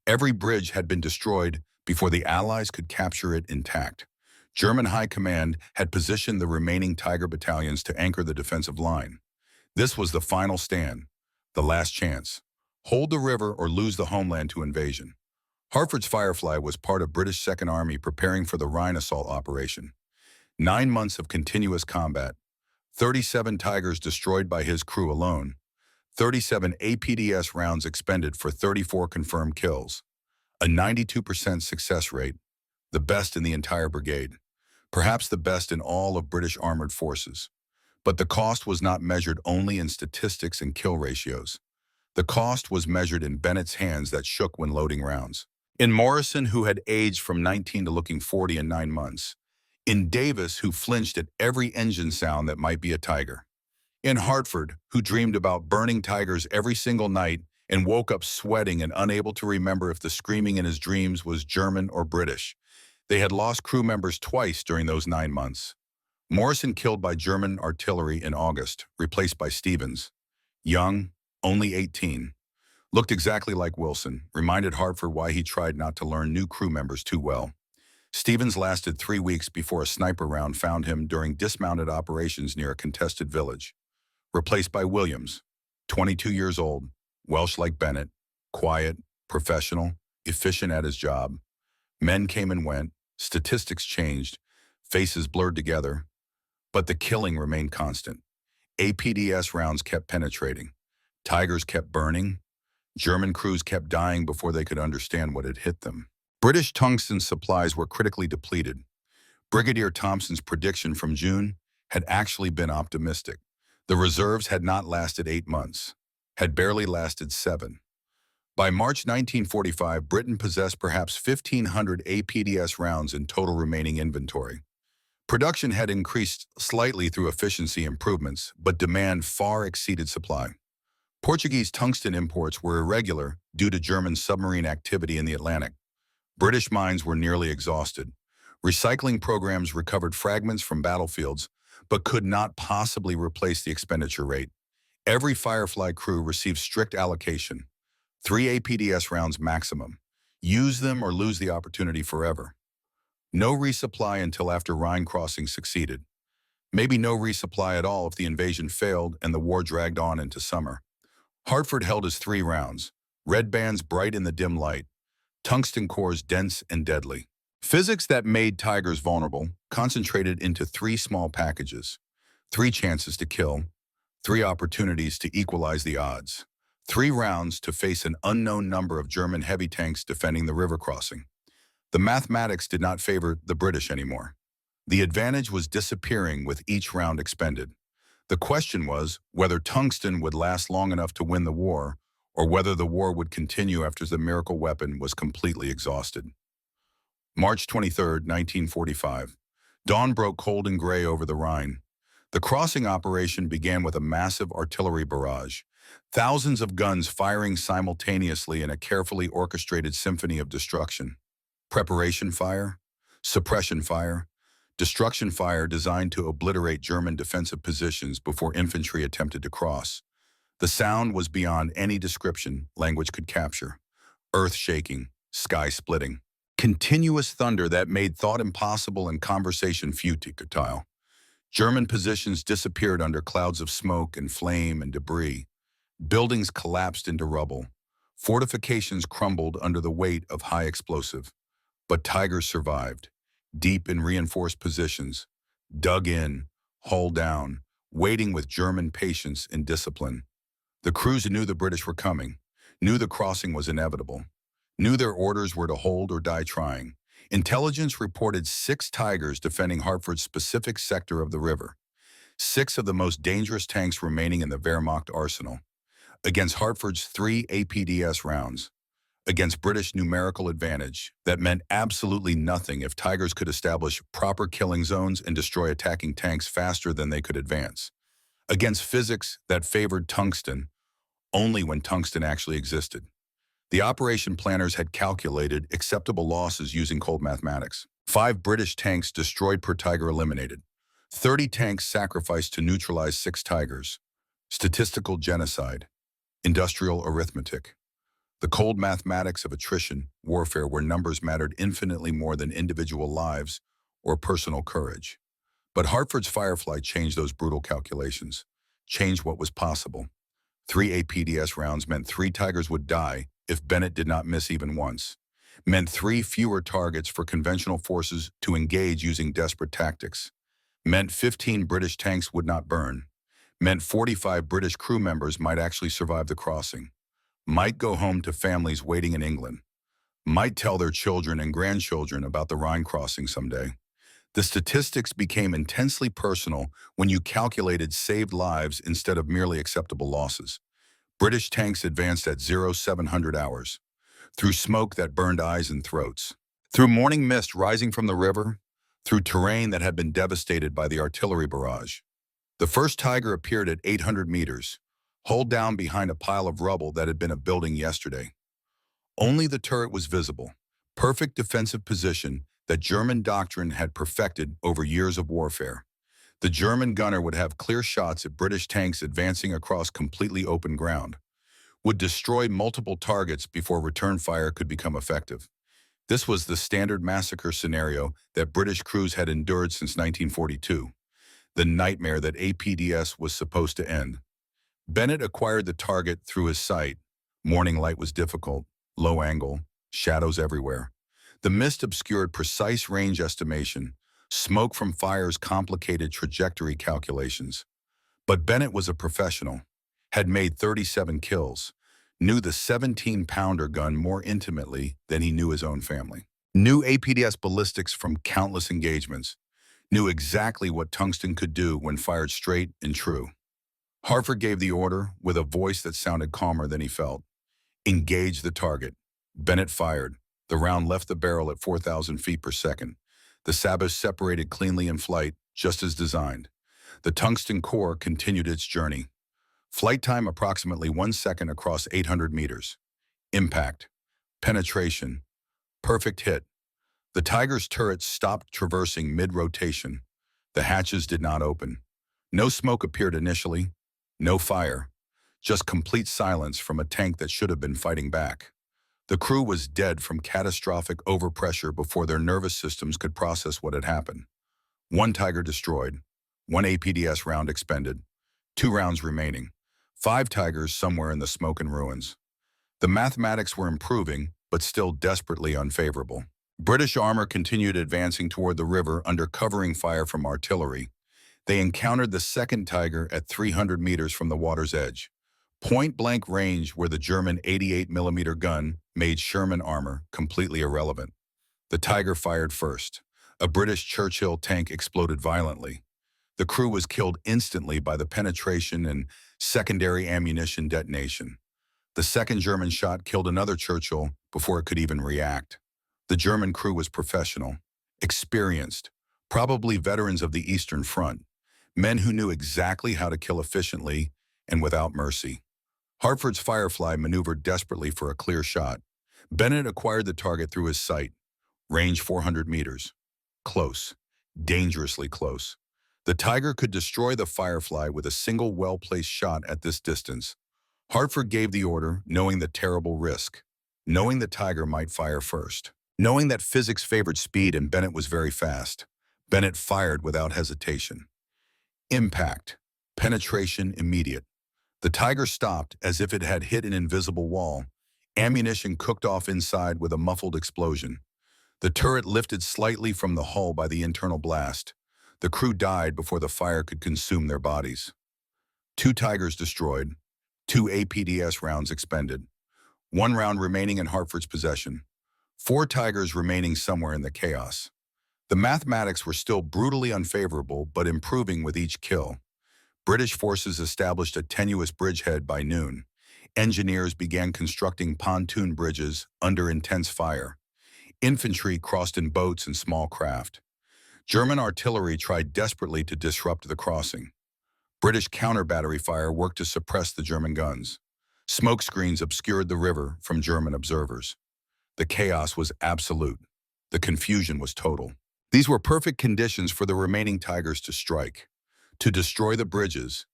Every bridge had been destroyed before the Allies could capture it intact. German high command had positioned the remaining Tiger battalions to anchor the defensive line. This was the final stand, the last chance. Hold the river or lose the homeland to invasion. Hartford's Firefly was part of British Second Army preparing for the Rhine assault operation. 9 months of continuous combat, 37 Tigers destroyed by his crew alone, 37 APDS rounds expended for 34 confirmed kills, a 92% success rate, the best in the entire brigade, perhaps the best in all of British armored forces. But the cost was not measured only in statistics and kill ratios. The cost was measured in Bennett's hands that shook when loading rounds, in Morrison, who had aged from 19 to looking 40 in 9 months, in Davis, who flinched at every engine sound that might be a Tiger, in Hartford, who dreamed about burning Tigers every single night and woke up sweating and unable to remember if the screaming in his dreams was German or British. They had lost crew members twice during those 9 months. Morrison killed by German artillery in August, replaced by Stevens. Young, only 18. Looked exactly like Wilson, reminded Hartford why he tried not to learn new crew members too well. Stevens lasted 3 weeks before a sniper round found him during dismounted operations near a contested village. Replaced by Williams, 22 years old, Welsh like Bennett, quiet, professional, efficient at his job. Men came and went, statistics changed, faces blurred together, but the killing remained constant. APDS rounds kept penetrating. Tigers kept burning. German crews kept dying before they could understand what had hit them. British tungsten supplies were critically depleted. Brigadier Thompson's prediction from June had actually been optimistic. The reserves had not lasted 8 months, had barely lasted 7. By March 1945, Britain possessed perhaps 1,500 APDS rounds in total remaining inventory. Production had increased slightly through efficiency improvements, but demand far exceeded supply. Portuguese tungsten imports were irregular due to German submarine activity in the Atlantic. British mines were nearly exhausted. Recycling programs recovered fragments from battlefields, but could not possibly replace the expenditure rate. Every Firefly crew received strict allocation, 3 APDS rounds maximum. Use them or lose the opportunity forever. No resupply until after Rhine crossing succeeded. Maybe no resupply at all if the invasion failed and the war dragged on into summer. Hartford held his 3 rounds, red bands bright in the dim light, tungsten cores dense and deadly. Physics that made Tigers vulnerable concentrated into 3 small packages, 3 chances to kill, 3 opportunities to equalize the odds, 3 rounds to face an unknown number of German heavy tanks defending the river crossing. The mathematics did not favor the British anymore. The advantage was disappearing with each round expended. The question was whether tungsten would last long enough to win the war, or whether the war would continue after the miracle weapon was completely exhausted. March 23, 1945. Dawn broke cold and gray over the Rhine. The crossing operation began with a massive artillery barrage, thousands of guns firing simultaneously in a carefully orchestrated symphony of destruction. Preparation fire, suppression fire, destruction fire designed to obliterate German defensive positions before infantry attempted to cross. The sound was beyond any description language could capture. Earth-shaking, sky-splitting. Continuous thunder that made thought impossible and conversation futile. German positions disappeared under clouds of smoke and flame and debris. Buildings collapsed into rubble. Fortifications crumbled under the weight of high explosive. But Tigers survived, deep in reinforced positions, dug in, hull down, waiting with German patience and discipline. The crews knew the British were coming, knew the crossing was inevitable, knew their orders were to hold or die trying. Intelligence reported 6 Tigers defending Hartford's specific sector of the river, 6 of the most dangerous tanks remaining in the Wehrmacht arsenal, against Hartford's 3 APDS rounds. Against British numerical advantage, that meant absolutely nothing if Tigers could establish proper killing zones and destroy attacking tanks faster than they could advance. against physics that favored tungsten only when tungsten actually existed. The operation planners had calculated acceptable losses using cold mathematics. 5 British tanks destroyed per Tiger eliminated. 30 tanks sacrificed to neutralize 6 Tigers. Statistical genocide. Industrial arithmetic. The cold mathematics of attrition, warfare where numbers mattered infinitely more than individual lives or personal courage. But Hartford's Firefly changed those brutal calculations, changed what was possible. 3 APDS rounds meant 3 Tigers would die if Bennett did not miss even once. Meant 3 fewer targets for conventional forces to engage using desperate tactics. Meant 15 British tanks would not burn. Meant 45 British crew members might actually survive the crossing. Might go home to families waiting in England. Might tell their children and grandchildren about the Rhine crossing someday. The statistics became intensely personal when you calculated saved lives instead of merely acceptable losses. British tanks advanced at 0700 hours, through smoke that burned eyes and throats, through morning mist rising from the river, through terrain that had been devastated by the artillery barrage. The first Tiger appeared at 800 meters, hull down behind a pile of rubble that had been a building yesterday. Only the turret was visible, perfect defensive position that German doctrine had perfected over years of warfare. The German gunner would have clear shots at British tanks advancing across completely open ground, would destroy multiple targets before return fire could become effective. This was the standard massacre scenario that British crews had endured since 1942, the nightmare that APDS was supposed to end. Bennett acquired the target through his sight. Morning light was difficult, low angle, shadows everywhere. The mist obscured precise range estimation. Smoke from fires complicated trajectory calculations. But Bennett was a professional, had made 37 kills, knew the 17-pounder gun more intimately than he knew his own family, knew APDS ballistics from countless engagements, knew exactly what tungsten could do when fired straight and true. Hartford gave the order with a voice that sounded calmer than he felt. Engage the target. Bennett fired. The round left the barrel at 4,000 feet per second. The sabres separated cleanly in flight, just as designed. The tungsten core continued its journey. Flight time approximately 1 second across 800 meters. Impact. Penetration. Perfect hit. The Tiger's turrets stopped traversing mid-rotation. The hatches did not open. No smoke appeared initially. No fire. Just complete silence from a tank that should have been fighting back. The crew was dead from catastrophic overpressure before their nervous systems could process what had happened. 1 Tiger destroyed, 1 APDS round expended, 2 rounds remaining, 5 Tigers somewhere in the smoke and ruins. The mathematics were improving, but still desperately unfavorable. British armor continued advancing toward the river under covering fire from artillery. They encountered the second Tiger at 300 meters from the water's edge. Point-blank range where the German 88mm gun made Sherman armor completely irrelevant. The Tiger fired first. A British Churchill tank exploded violently. The crew was killed instantly by the penetration and secondary ammunition detonation. The second German shot killed another Churchill before it could even react. The German crew was professional, experienced, probably veterans of the Eastern Front, men who knew exactly how to kill efficiently and without mercy. Hartford's Firefly maneuvered desperately for a clear shot. Bennett acquired the target through his sight. Range 400 meters. Close. Dangerously close. The Tiger could destroy the Firefly with a single well-placed shot at this distance. Hartford gave the order, knowing the terrible risk. Knowing the Tiger might fire first. Knowing that physics favored speed and Bennett was very fast. Bennett fired without hesitation. Impact. Penetration immediate. The Tiger stopped as if it had hit an invisible wall. Ammunition cooked off inside with a muffled explosion. The turret lifted slightly from the hull by the internal blast. The crew died before the fire could consume their bodies. 2 Tigers destroyed. 2 APDS rounds expended. 1 round remaining in Hartford's possession. 4 Tigers remaining somewhere in the chaos. The mathematics were still brutally unfavorable, but improving with each kill. British forces established a tenuous bridgehead by noon. Engineers began constructing pontoon bridges under intense fire. Infantry crossed in boats and small craft. German artillery tried desperately to disrupt the crossing. British counter-battery fire worked to suppress the German guns. Smoke screens obscured the river from German observers. The chaos was absolute. The confusion was total. These were perfect conditions for the remaining Tigers to strike, to destroy the bridges,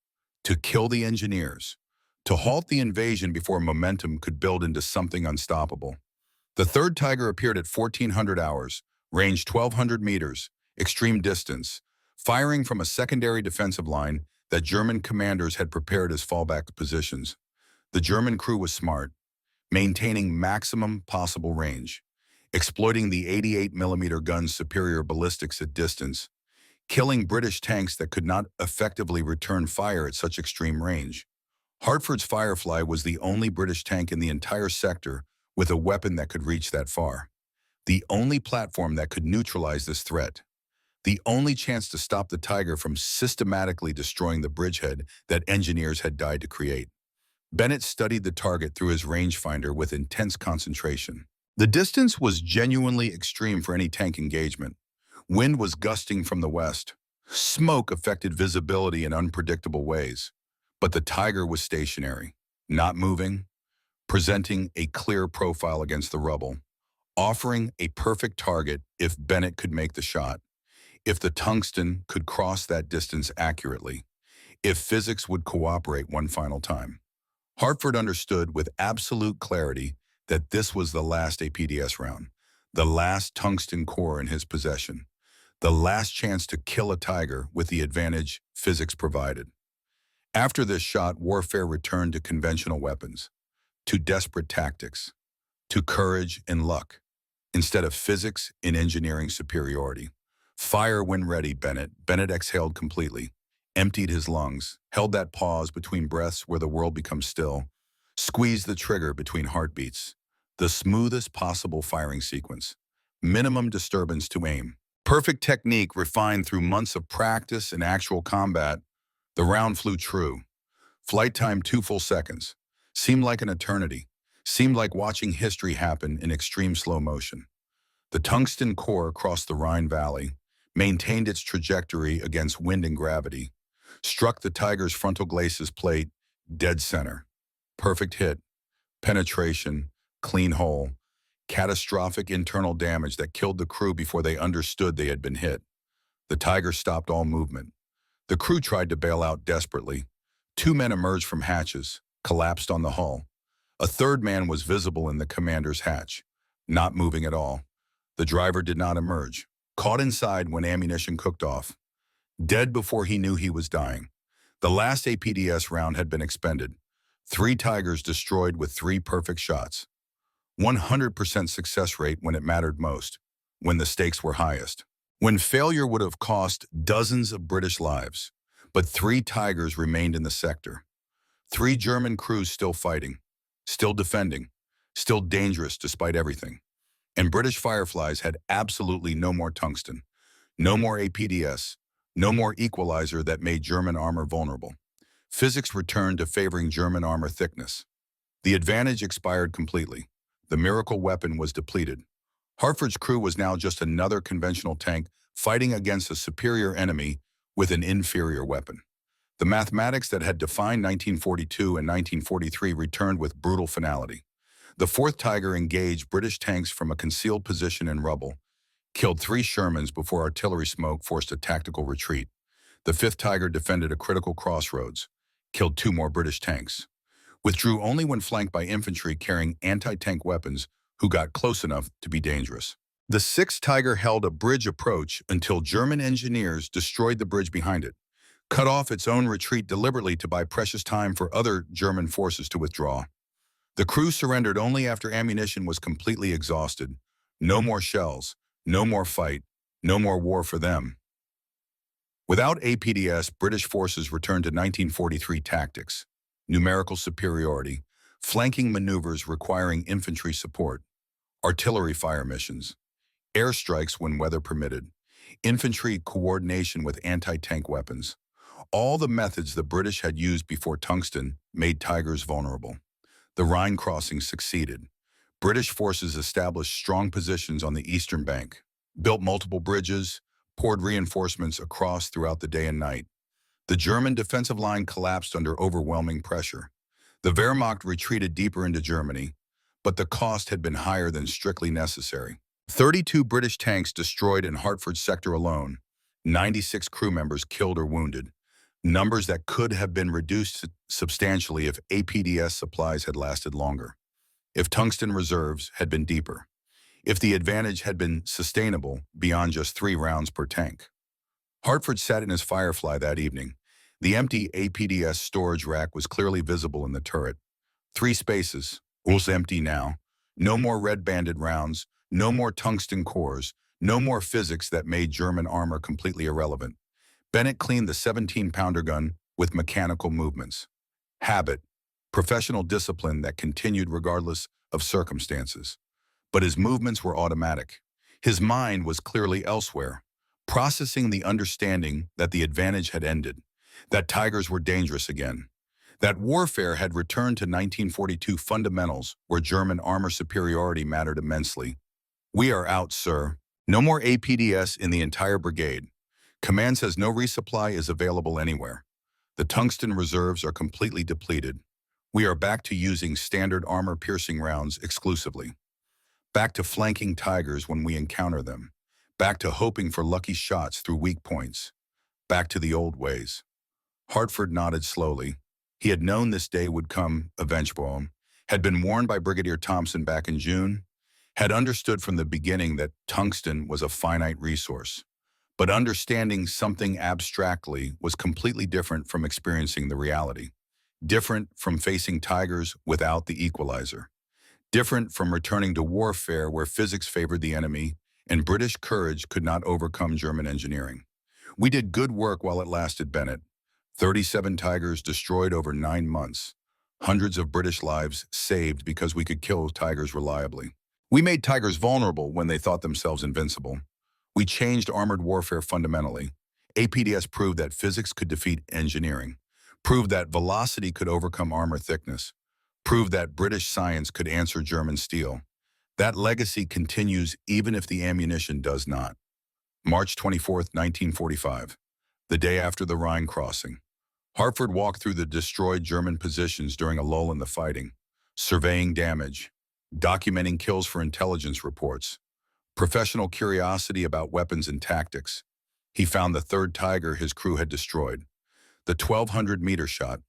to kill the engineers, to halt the invasion before momentum could build into something unstoppable. The third Tiger appeared at 1400 hours, range 1200 meters, extreme distance, firing from a secondary defensive line that German commanders had prepared as fallback positions. The German crew was smart, maintaining maximum possible range, exploiting the 88mm gun's superior ballistics at distance, killing British tanks that could not effectively return fire at such extreme range. Hartford's Firefly was the only British tank in the entire sector with a weapon that could reach that far. The only platform that could neutralize this threat. The only chance to stop the Tiger from systematically destroying the bridgehead that engineers had died to create. Bennett studied the target through his rangefinder with intense concentration. The distance was genuinely extreme for any tank engagement. Wind was gusting from the west. Smoke affected visibility in unpredictable ways. But the Tiger was stationary, not moving, presenting a clear profile against the rubble, offering a perfect target if Bennett could make the shot, if the tungsten could cross that distance accurately, if physics would cooperate one final time. Hartford understood with absolute clarity that this was the last APDS round, the last tungsten core in his possession, the last chance to kill a Tiger with the advantage physics provided. After this shot, warfare returned to conventional weapons, to desperate tactics, to courage and luck, instead of physics and engineering superiority. Fire when ready, Bennett. Bennett exhaled completely, emptied his lungs, held that pause between breaths where the world becomes still, squeezed the trigger between heartbeats. The smoothest possible firing sequence. Minimum disturbance to aim. Perfect technique refined through months of practice and actual combat. The round flew true. Flight time 2 full seconds. Seemed like an eternity. Seemed like watching history happen in extreme slow motion. The tungsten core crossed the Rhine Valley, maintained its trajectory against wind and gravity, struck the Tiger's frontal glacis plate, dead center. Perfect hit. Penetration, clean hole, catastrophic internal damage that killed the crew before they understood they had been hit. The Tiger stopped all movement. The crew tried to bail out desperately. 2 men emerged from hatches, collapsed on the hull. A third man was visible in the commander's hatch, not moving at all. The driver did not emerge, caught inside when ammunition cooked off, dead before he knew he was dying. The last APDS round had been expended. 3 Tigers destroyed with 3 perfect shots. 100% success rate when it mattered most, when the stakes were highest, when failure would have cost dozens of British lives. But 3 Tigers remained in the sector. 3 German crews still fighting, still defending, still dangerous despite everything. And British Fireflies had absolutely no more tungsten, no more APDS, no more equalizer that made German armor vulnerable. Physics returned to favoring German armor thickness. The advantage expired completely. The miracle weapon was depleted. Hartford's crew was now just another conventional tank fighting against a superior enemy with an inferior weapon. The mathematics that had defined 1942 and 1943 returned with brutal finality. The 4th Tiger engaged British tanks from a concealed position in rubble, killed 3 Shermans before artillery smoke forced a tactical retreat. The 5th Tiger defended a critical crossroads, killed 2 more British tanks, withdrew only when flanked by infantry carrying anti-tank weapons who got close enough to be dangerous. The 6th Tiger held a bridge approach until German engineers destroyed the bridge behind it, cut off its own retreat deliberately to buy precious time for other German forces to withdraw. The crew surrendered only after ammunition was completely exhausted. No more shells, no more fight, no more war for them. Without APDS, British forces returned to 1943 tactics, numerical superiority, flanking maneuvers requiring infantry support, artillery fire missions, airstrikes when weather permitted, infantry coordination with anti-tank weapons. All the methods the British had used before tungsten made Tigers vulnerable. The Rhine crossing succeeded. British forces established strong positions on the eastern bank, built multiple bridges, poured reinforcements across throughout the day and night. The German defensive line collapsed under overwhelming pressure. The Wehrmacht retreated deeper into Germany, but the cost had been higher than strictly necessary. 32 British tanks destroyed in Hartford sector alone, 96 crew members killed or wounded, numbers that could have been reduced substantially if APDS supplies had lasted longer, if tungsten reserves had been deeper, if the advantage had been sustainable beyond just 3 rounds per tank. Hartford sat in his Firefly that evening. The empty APDS storage rack was clearly visible in the turret. 3 spaces, was empty now. No more red-banded rounds, no more tungsten cores, no more physics that made German armor completely irrelevant. Bennett cleaned the 17-pounder gun with mechanical movements. Habit, professional discipline that continued regardless of circumstances. But his movements were automatic. His mind was clearly elsewhere, processing the understanding that the advantage had ended, that tigers were dangerous again, that warfare had returned to 1942 fundamentals where German armor superiority mattered immensely. "We are out, sir. No more APDS in the entire brigade. Command says no resupply is available anywhere. The tungsten reserves are completely depleted. We are back to using standard armor-piercing rounds exclusively. Back to flanking tigers when we encounter them. Back to hoping for lucky shots through weak points. Back to the old ways." Hartford nodded slowly. He had known this day would come eventually, had been warned by Brigadier Thompson back in June, had understood from the beginning that tungsten was a finite resource. But understanding something abstractly was completely different from experiencing the reality, different from facing tigers without the equalizer, different from returning to warfare where physics favored the enemy and British courage could not overcome German engineering. "We did good work while it lasted, Bennett. 37 tigers destroyed over 9 months. Hundreds of British lives saved because we could kill tigers reliably. We made tigers vulnerable when they thought themselves invincible. We changed armored warfare fundamentally. APDS proved that physics could defeat engineering, proved that velocity could overcome armor thickness, proved that British science could answer German steel. That legacy continues even if the ammunition does not." March 24, 1945, the day after the Rhine crossing. Hartford walked through the destroyed German positions during a lull in the fighting, surveying damage, documenting kills for intelligence reports, professional curiosity about weapons and tactics. He found the 3rd Tiger his crew had destroyed. The 1,200-meter shot,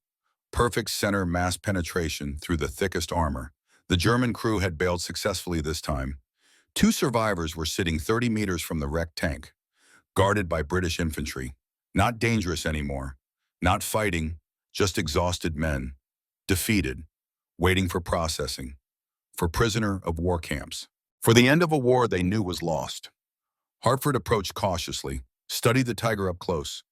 perfect center mass penetration through the thickest armor. The German crew had bailed successfully this time. 2 survivors were sitting 30 meters from the wrecked tank, guarded by British infantry. Not dangerous anymore, not fighting, just exhausted men, defeated, waiting for processing, for prisoner of war camps, for the end of a war they knew was lost. Hartford approached cautiously, studied the tiger up close,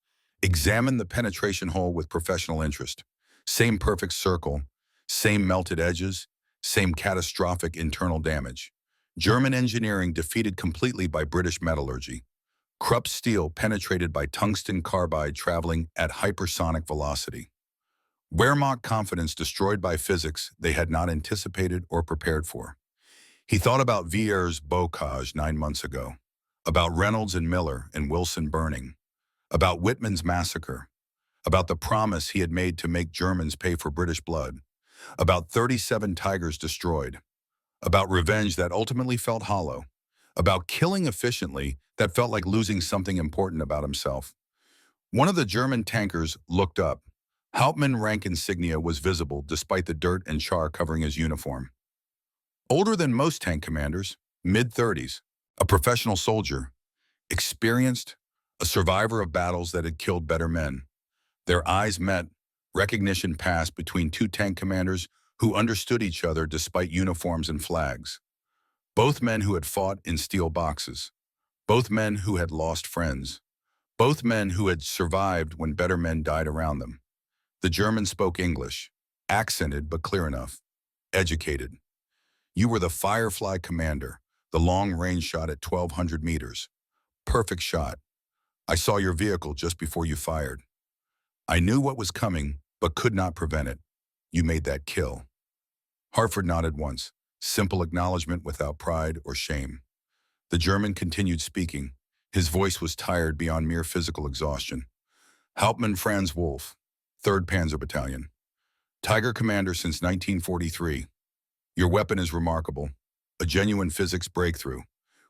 examined the penetration hole with professional interest. Same perfect circle, same melted edges, same catastrophic internal damage. German engineering defeated completely by British metallurgy. Krupp steel penetrated by tungsten carbide traveling at hypersonic velocity. Wehrmacht confidence destroyed by physics they had not anticipated or prepared for. He thought about Vier's bocage 9 months ago, about Reynolds and Miller and Wilson burning, about Whitman's massacre, about the promise he had made to make Germans pay for British blood, about 37 tigers destroyed, about revenge that ultimately felt hollow, about killing efficiently that felt like losing something important about himself. One of the German tankers looked up. Hauptmann rank insignia was visible despite the dirt and char covering his uniform. Older than most tank commanders, mid-30s, a professional soldier, experienced, a survivor of battles that had killed better men. Their eyes met, recognition passed between 2 tank commanders who understood each other despite uniforms and flags. Both men who had fought in steel boxes. Both men who had lost friends. Both men who had survived when better men died around them. The German spoke English, accented but clear enough, educated. "You were the Firefly commander, the long-range shot at 1,200 meters. Perfect shot. I saw your vehicle just before you fired. I knew what was coming, but could not prevent it. You made that kill." Hartford nodded once, simple acknowledgement without pride or shame. The German continued speaking. His voice was tired beyond mere physical exhaustion. Hauptmann Franz Wolf, 3rd Panzer Battalion. Tiger Commander since 1943. Your weapon is remarkable. A genuine physics breakthrough.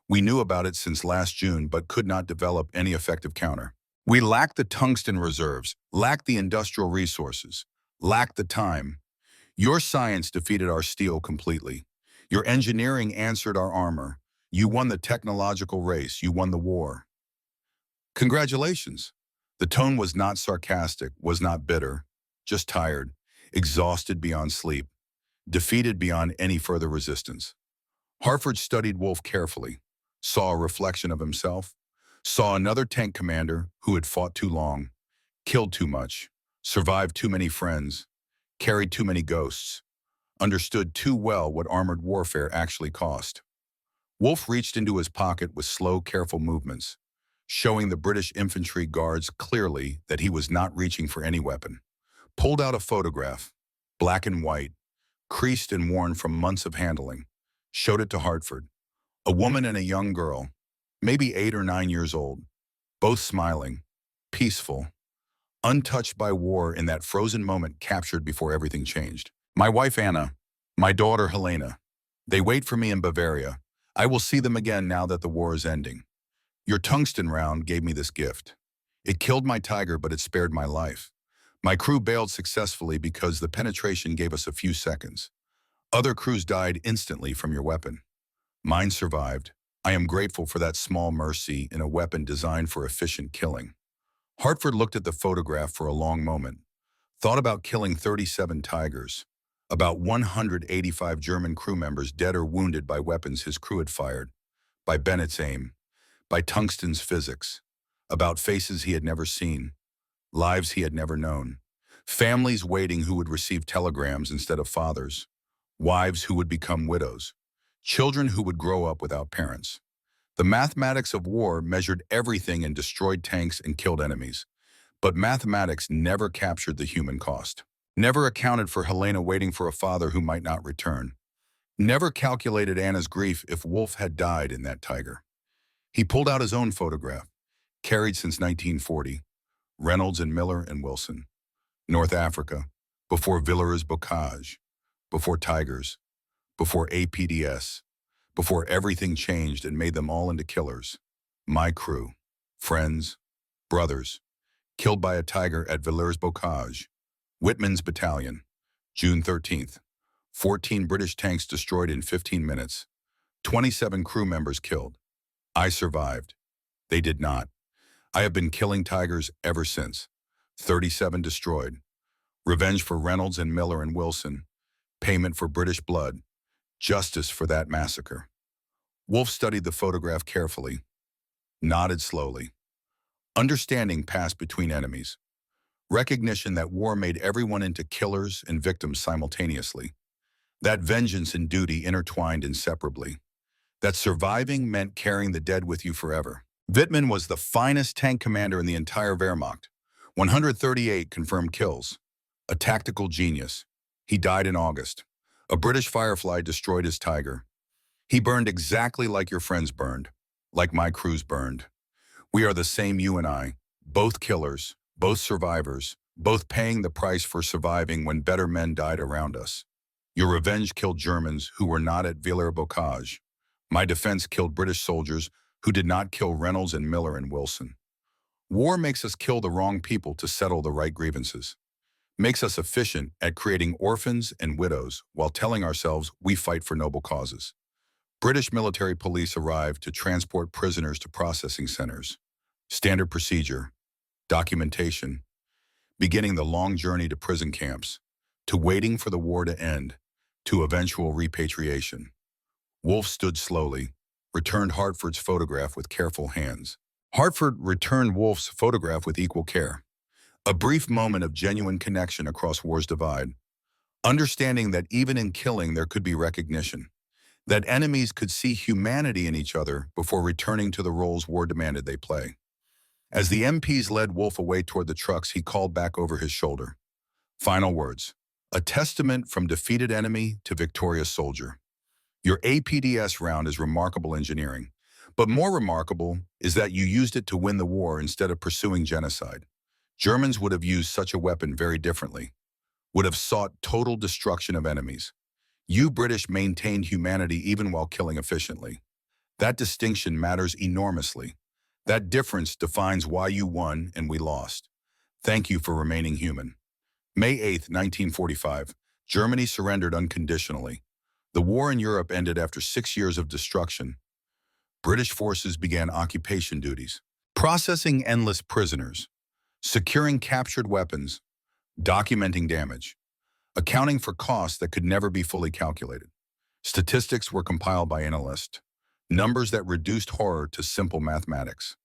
We knew about it since last June, but could not develop any effective counter. We lacked the tungsten reserves, lacked the industrial resources, lacked the time. Your science defeated our steel completely. Your engineering answered our armor. You won the technological race. You won the war. Congratulations. The tone was not sarcastic, was not bitter, just tired, exhausted beyond sleep, defeated beyond any further resistance. Hartford studied Wolf carefully, saw a reflection of himself, saw another tank commander who had fought too long, killed too much, survived too many friends, carried too many ghosts, understood too well what armored warfare actually cost. Wolf reached into his pocket with slow, careful movements, showing the British infantry guards clearly that he was not reaching for any weapon. Pulled out a photograph, black and white, creased and worn from months of handling, showed it to Hartford. A woman and a young girl, maybe 8 or 9 years old, both smiling, peaceful, untouched by war in that frozen moment captured before everything changed. My wife Anna, my daughter Helena, they wait for me in Bavaria. I will see them again now that the war is ending. Your tungsten round gave me this gift. It killed my Tiger, but it spared my life. My crew bailed successfully because the penetration gave us a few seconds. Other crews died instantly from your weapon. Mine survived. I am grateful for that small mercy in a weapon designed for efficient killing. Hartford looked at the photograph for a long moment, thought about killing 37 Tigers, about 185 German crew members dead or wounded by weapons his crew had fired, by Bennett's aim, by tungsten's physics, about faces he had never seen, lives he had never known, families waiting who would receive telegrams instead of fathers, wives who would become widows, children who would grow up without parents. The mathematics of war measured everything and destroyed tanks and killed enemies. But mathematics never captured the human cost. Never accounted for Helena waiting for a father who might not return. Never calculated Anna's grief if Wolf had died in that Tiger. He pulled out his own photograph, carried since 1940, Reynolds and Miller and Wilson. North Africa, before Villers Bocage, before Tigers, before APDS, before everything changed and made them all into killers. My crew, friends, brothers, killed by a Tiger at Villers Bocage. Whitman's Battalion, June 13th. 14 British tanks destroyed in 15 minutes. 27 crew members killed. I survived. They did not. I have been killing Tigers ever since. 37 destroyed. Revenge for Reynolds and Miller and Wilson. Payment for British blood. Justice for that massacre. Wolf studied the photograph carefully, nodded slowly. Understanding passed between enemies. Recognition that war made everyone into killers and victims simultaneously. That vengeance and duty intertwined inseparably. That surviving meant carrying the dead with you forever. Wittmann was the finest tank commander in the entire Wehrmacht. 138 confirmed kills. A tactical genius. He died in August. A British Firefly destroyed his Tiger. He burned exactly like your friends burned, like my crews burned. We are the same, you and I, both killers, both survivors, both paying the price for surviving when better men died around us. Your revenge killed Germans who were not at Villers-Bocage. My defense killed British soldiers who did not kill Reynolds and Miller and Wilson. War makes us kill the wrong people to settle the right grievances. Makes us efficient at creating orphans and widows while telling ourselves we fight for noble causes. British military police arrived to transport prisoners to processing centers. Standard procedure, documentation, beginning the long journey to prison camps, to waiting for the war to end, to eventual repatriation. Wolf stood slowly, returned Hartford's photograph with careful hands. Hartford returned Wolf's photograph with equal care. A brief moment of genuine connection across war's divide. Understanding that even in killing there could be recognition. That enemies could see humanity in each other before returning to the roles war demanded they play. As the MPs led Wolf away toward the trucks, he called back over his shoulder. Final words. A testament from defeated enemy to victorious soldier. Your APDS round is remarkable engineering, but more remarkable is that you used it to win the war instead of pursuing genocide. Germans would have used such a weapon very differently, would have sought total destruction of enemies. You British maintained humanity even while killing efficiently. That distinction matters enormously. That difference defines why you won and we lost. Thank you for remaining human. May 8, 1945, Germany surrendered unconditionally. The war in Europe ended after 6 years of destruction. British forces began occupation duties, processing endless prisoners, securing captured weapons, documenting damage, accounting for costs that could never be fully calculated. Statistics were compiled by analysts, numbers that reduced horror to simple mathematics.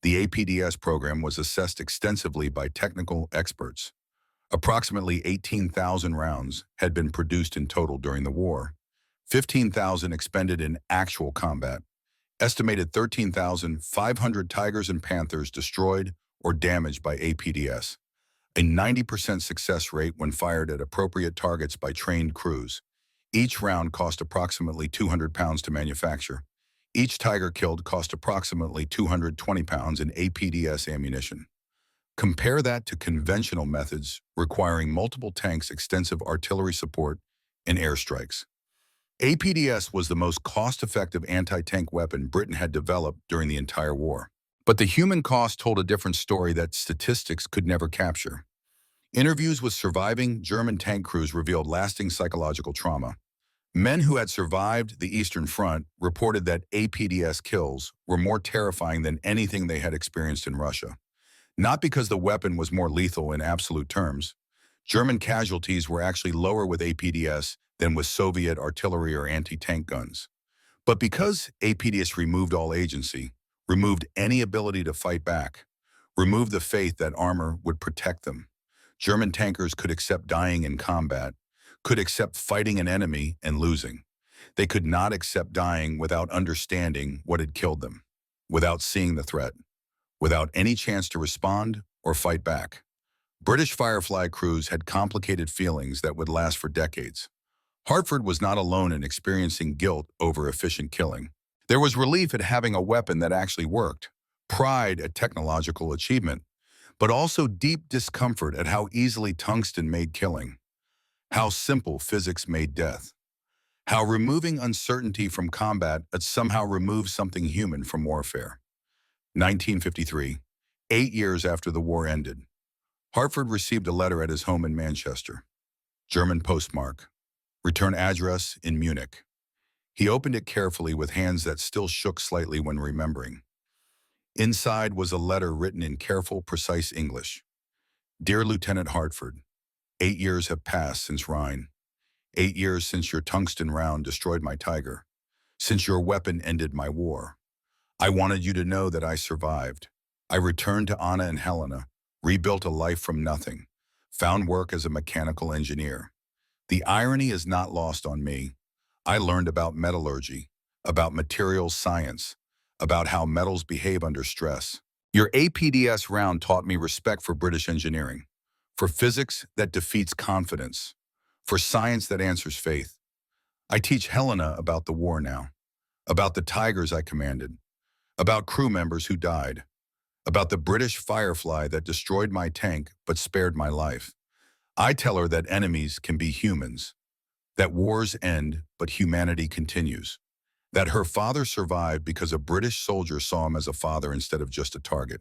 The APDS program was assessed extensively by technical experts. Approximately 18,000 rounds had been produced in total during the war, 15,000 expended in actual combat, estimated 13,500 Tigers and Panthers destroyed or damaged by APDS, a 90% success rate when fired at appropriate targets by trained crews. Each round cost approximately 200 pounds to manufacture. Each Tiger killed cost approximately 220 pounds in APDS ammunition. Compare that to conventional methods requiring multiple tanks, extensive artillery support, and airstrikes. APDS was the most cost-effective anti-tank weapon Britain had developed during the entire war. But the human cost told a different story that statistics could never capture. Interviews with surviving German tank crews revealed lasting psychological trauma. Men who had survived the Eastern Front reported that APDS kills were more terrifying than anything they had experienced in Russia. Not because the weapon was more lethal in absolute terms. German casualties were actually lower with APDS than with Soviet artillery or anti-tank guns. But because APDS removed all agency, removed any ability to fight back, removed the faith that armor would protect them, German tankers could accept dying in combat, could accept fighting an enemy and losing. They could not accept dying without understanding what had killed them, without seeing the threat, without any chance to respond or fight back. British Firefly crews had complicated feelings that would last for decades. Hartford was not alone in experiencing guilt over efficient killing. There was relief at having a weapon that actually worked, pride at technological achievement, but also deep discomfort at how easily tungsten made killing, how simple physics made death, how removing uncertainty from combat had somehow removed something human from warfare. 1953, 8 years after the war ended, Hartford received a letter at his home in Manchester. German postmark. Return address in Munich. He opened it carefully with hands that still shook slightly when remembering. Inside was a letter written in careful, precise English. Dear Lieutenant Hartford, 8 years have passed since Rhine. 8 years since your tungsten round destroyed my Tiger. Since your weapon ended my war. I wanted you to know that I survived. I returned to Anna and Helena, rebuilt a life from nothing, found work as a mechanical engineer. The irony is not lost on me. I learned about metallurgy, about materials science, about how metals behave under stress. Your APDS round taught me respect for British engineering, for physics that defeats confidence, for science that answers faith. I teach Helena about the war now, about the Tigers I commanded, about crew members who died, about the British Firefly that destroyed my tank but spared my life. I tell her that enemies can be humans, that wars end but humanity continues, that her father survived because a British soldier saw him as a father instead of just a target.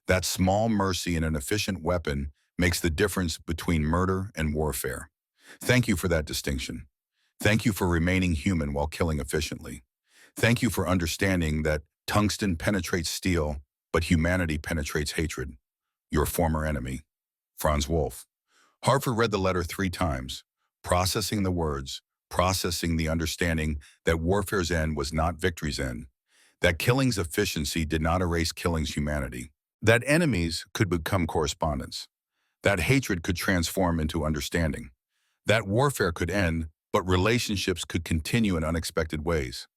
That small mercy in an efficient weapon makes the difference between murder and warfare. Thank you for that distinction. Thank you for remaining human while killing efficiently. Thank you for understanding that tungsten penetrates steel, but humanity penetrates hatred. Your former enemy, Franz Wolff. Hartford read the letter 3 times, processing the words, processing the understanding that warfare's end was not victory's end, that killing's efficiency did not erase killing's humanity, that enemies could become correspondents, that hatred could transform into understanding, that warfare could end, but relationships could continue in unexpected ways.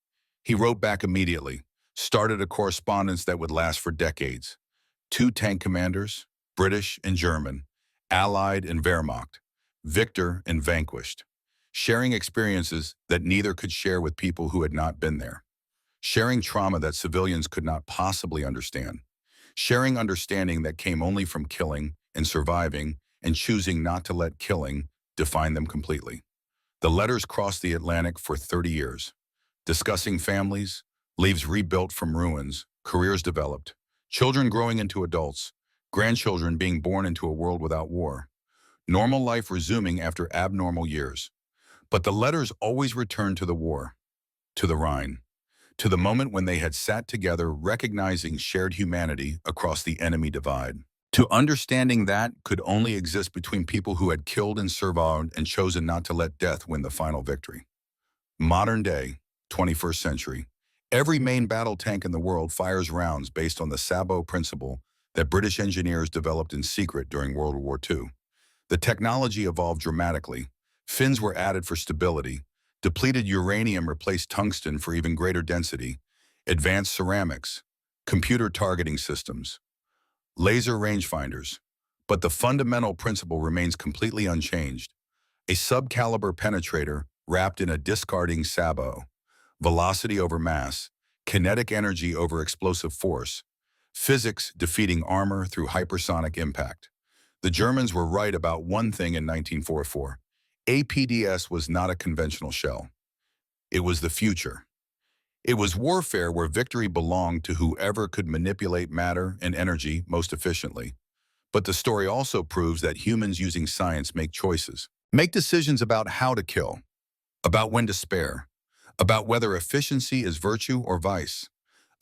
He wrote back immediately, started a correspondence that would last for decades. 2 tank commanders, British and German, Allied and Wehrmacht, victor and vanquished, sharing experiences that neither could share with people who had not been there, sharing trauma that civilians could not possibly understand, sharing understanding that came only from killing and surviving and choosing not to let killing define them completely. The letters crossed the Atlantic for 30 years, discussing families, lives rebuilt from ruins, careers developed, children growing into adults, grandchildren being born into a world without war, normal life resuming after abnormal years. But the letters always returned to the war, to the Rhine, to the moment when they had sat together recognizing shared humanity across the enemy divide. To understanding that could only exist between people who had killed and survived and chosen not to let death win the final victory. Modern day, 21st century, every main battle tank in the world fires rounds based on the sabot principle that British engineers developed in secret during World War II. The technology evolved dramatically. Fins were added for stability. Depleted uranium replaced tungsten for even greater density. Advanced ceramics. Computer targeting systems. Laser rangefinders. But the fundamental principle remains completely unchanged. A subcaliber penetrator wrapped in a discarding sabot. Velocity over mass. Kinetic energy over explosive force. Physics defeating armor through hypersonic impact. The Germans were right about one thing in 1944. APDS was not a conventional shell. It was the future. It was warfare where victory belonged to whoever could manipulate matter and energy most efficiently. But the story also proves that humans using science make choices. Make decisions about how to kill, about when to spare, about whether efficiency is virtue or vice,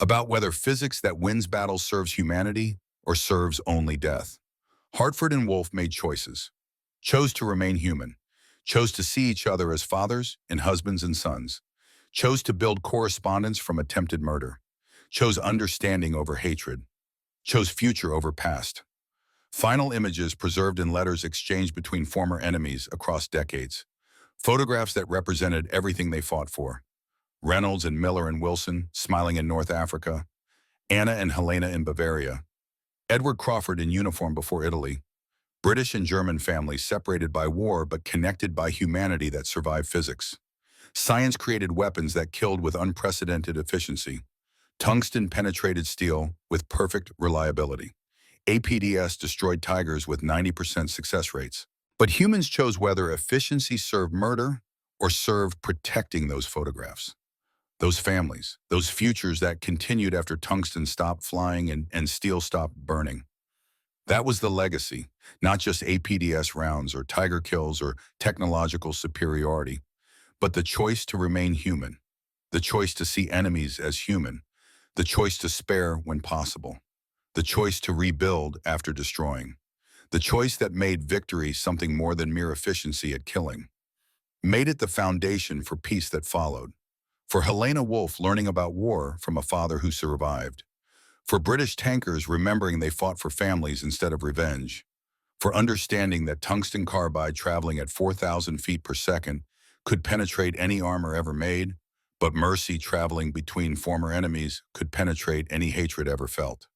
about whether physics that wins battles serves humanity or serves only death. Hartford and Wolff made choices, chose to remain human, chose to see each other as fathers and husbands and sons, chose to build correspondence from attempted murder, chose understanding over hatred, chose future over past. Final images preserved in letters exchanged between former enemies across decades. Photographs that represented everything they fought for. Reynolds and Miller and Wilson smiling in North Africa. Anna and Helena in Bavaria. Edward Crawford in uniform before Italy. British and German families separated by war but connected by humanity that survived physics. Science created weapons that killed with unprecedented efficiency. Tungsten penetrated steel with perfect reliability. APDS destroyed tigers with 90% success rates. But humans chose whether efficiency served murder or served protecting those photographs, those families, those futures that continued after tungsten stopped flying and steel stopped burning. That was the legacy, not just APDS rounds or tiger kills or technological superiority, but the choice to remain human, the choice to see enemies as human, the choice to spare when possible, the choice to rebuild after destroying, the choice that made victory something more than mere efficiency at killing, made it the foundation for peace that followed. For Helena Wolff learning about war from a father who survived. For British tankers remembering they fought for families instead of revenge. For understanding that tungsten carbide traveling at 4,000 feet per second could penetrate any armor ever made, but mercy traveling between former enemies could penetrate any hatred ever felt.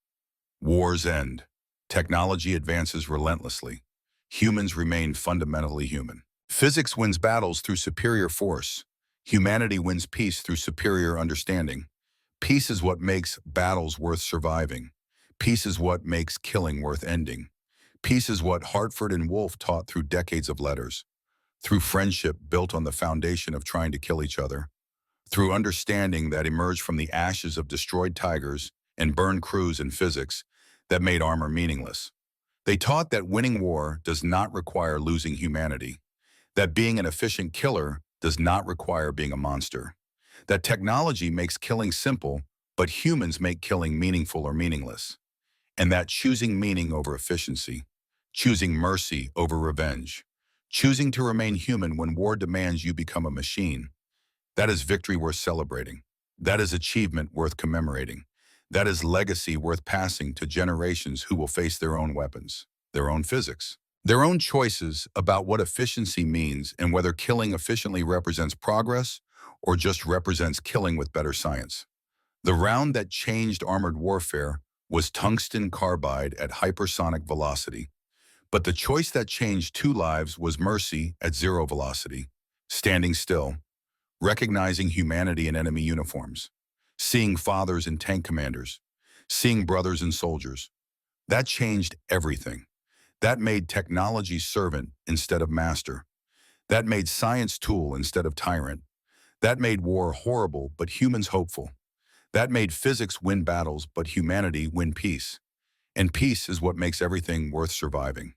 Wars end. Technology advances relentlessly. Humans remain fundamentally human. Physics wins battles through superior force. Humanity wins peace through superior understanding. Peace is what makes battles worth surviving. Peace is what makes killing worth ending. Peace is what Hartford and Wolff taught through decades of letters, through friendship built on the foundation of trying to kill each other, through understanding that emerged from the ashes of destroyed tigers and burned crews in physics that made armor meaningless. They taught that winning war does not require losing humanity, that being an efficient killer does not require being a monster, that technology makes killing simple, but humans make killing meaningful or meaningless, and that choosing meaning over efficiency, choosing mercy over revenge, choosing to remain human when war demands you become a machine, that is victory worth celebrating. That is achievement worth commemorating. That is legacy worth passing to generations who will face their own weapons, their own physics, their own choices about what efficiency means and whether killing efficiently represents progress or just represents killing with better science. The round that changed armored warfare was tungsten carbide at hypersonic velocity, but the choice that changed two lives was mercy at zero velocity, standing still, recognizing humanity in enemy uniforms, seeing fathers and tank commanders, seeing brothers and soldiers. That changed everything. That made technology servant instead of master. That made science tool instead of tyrant. That made war horrible but humans hopeful. That made physics win battles but humanity win peace. And peace is what makes everything worth surviving.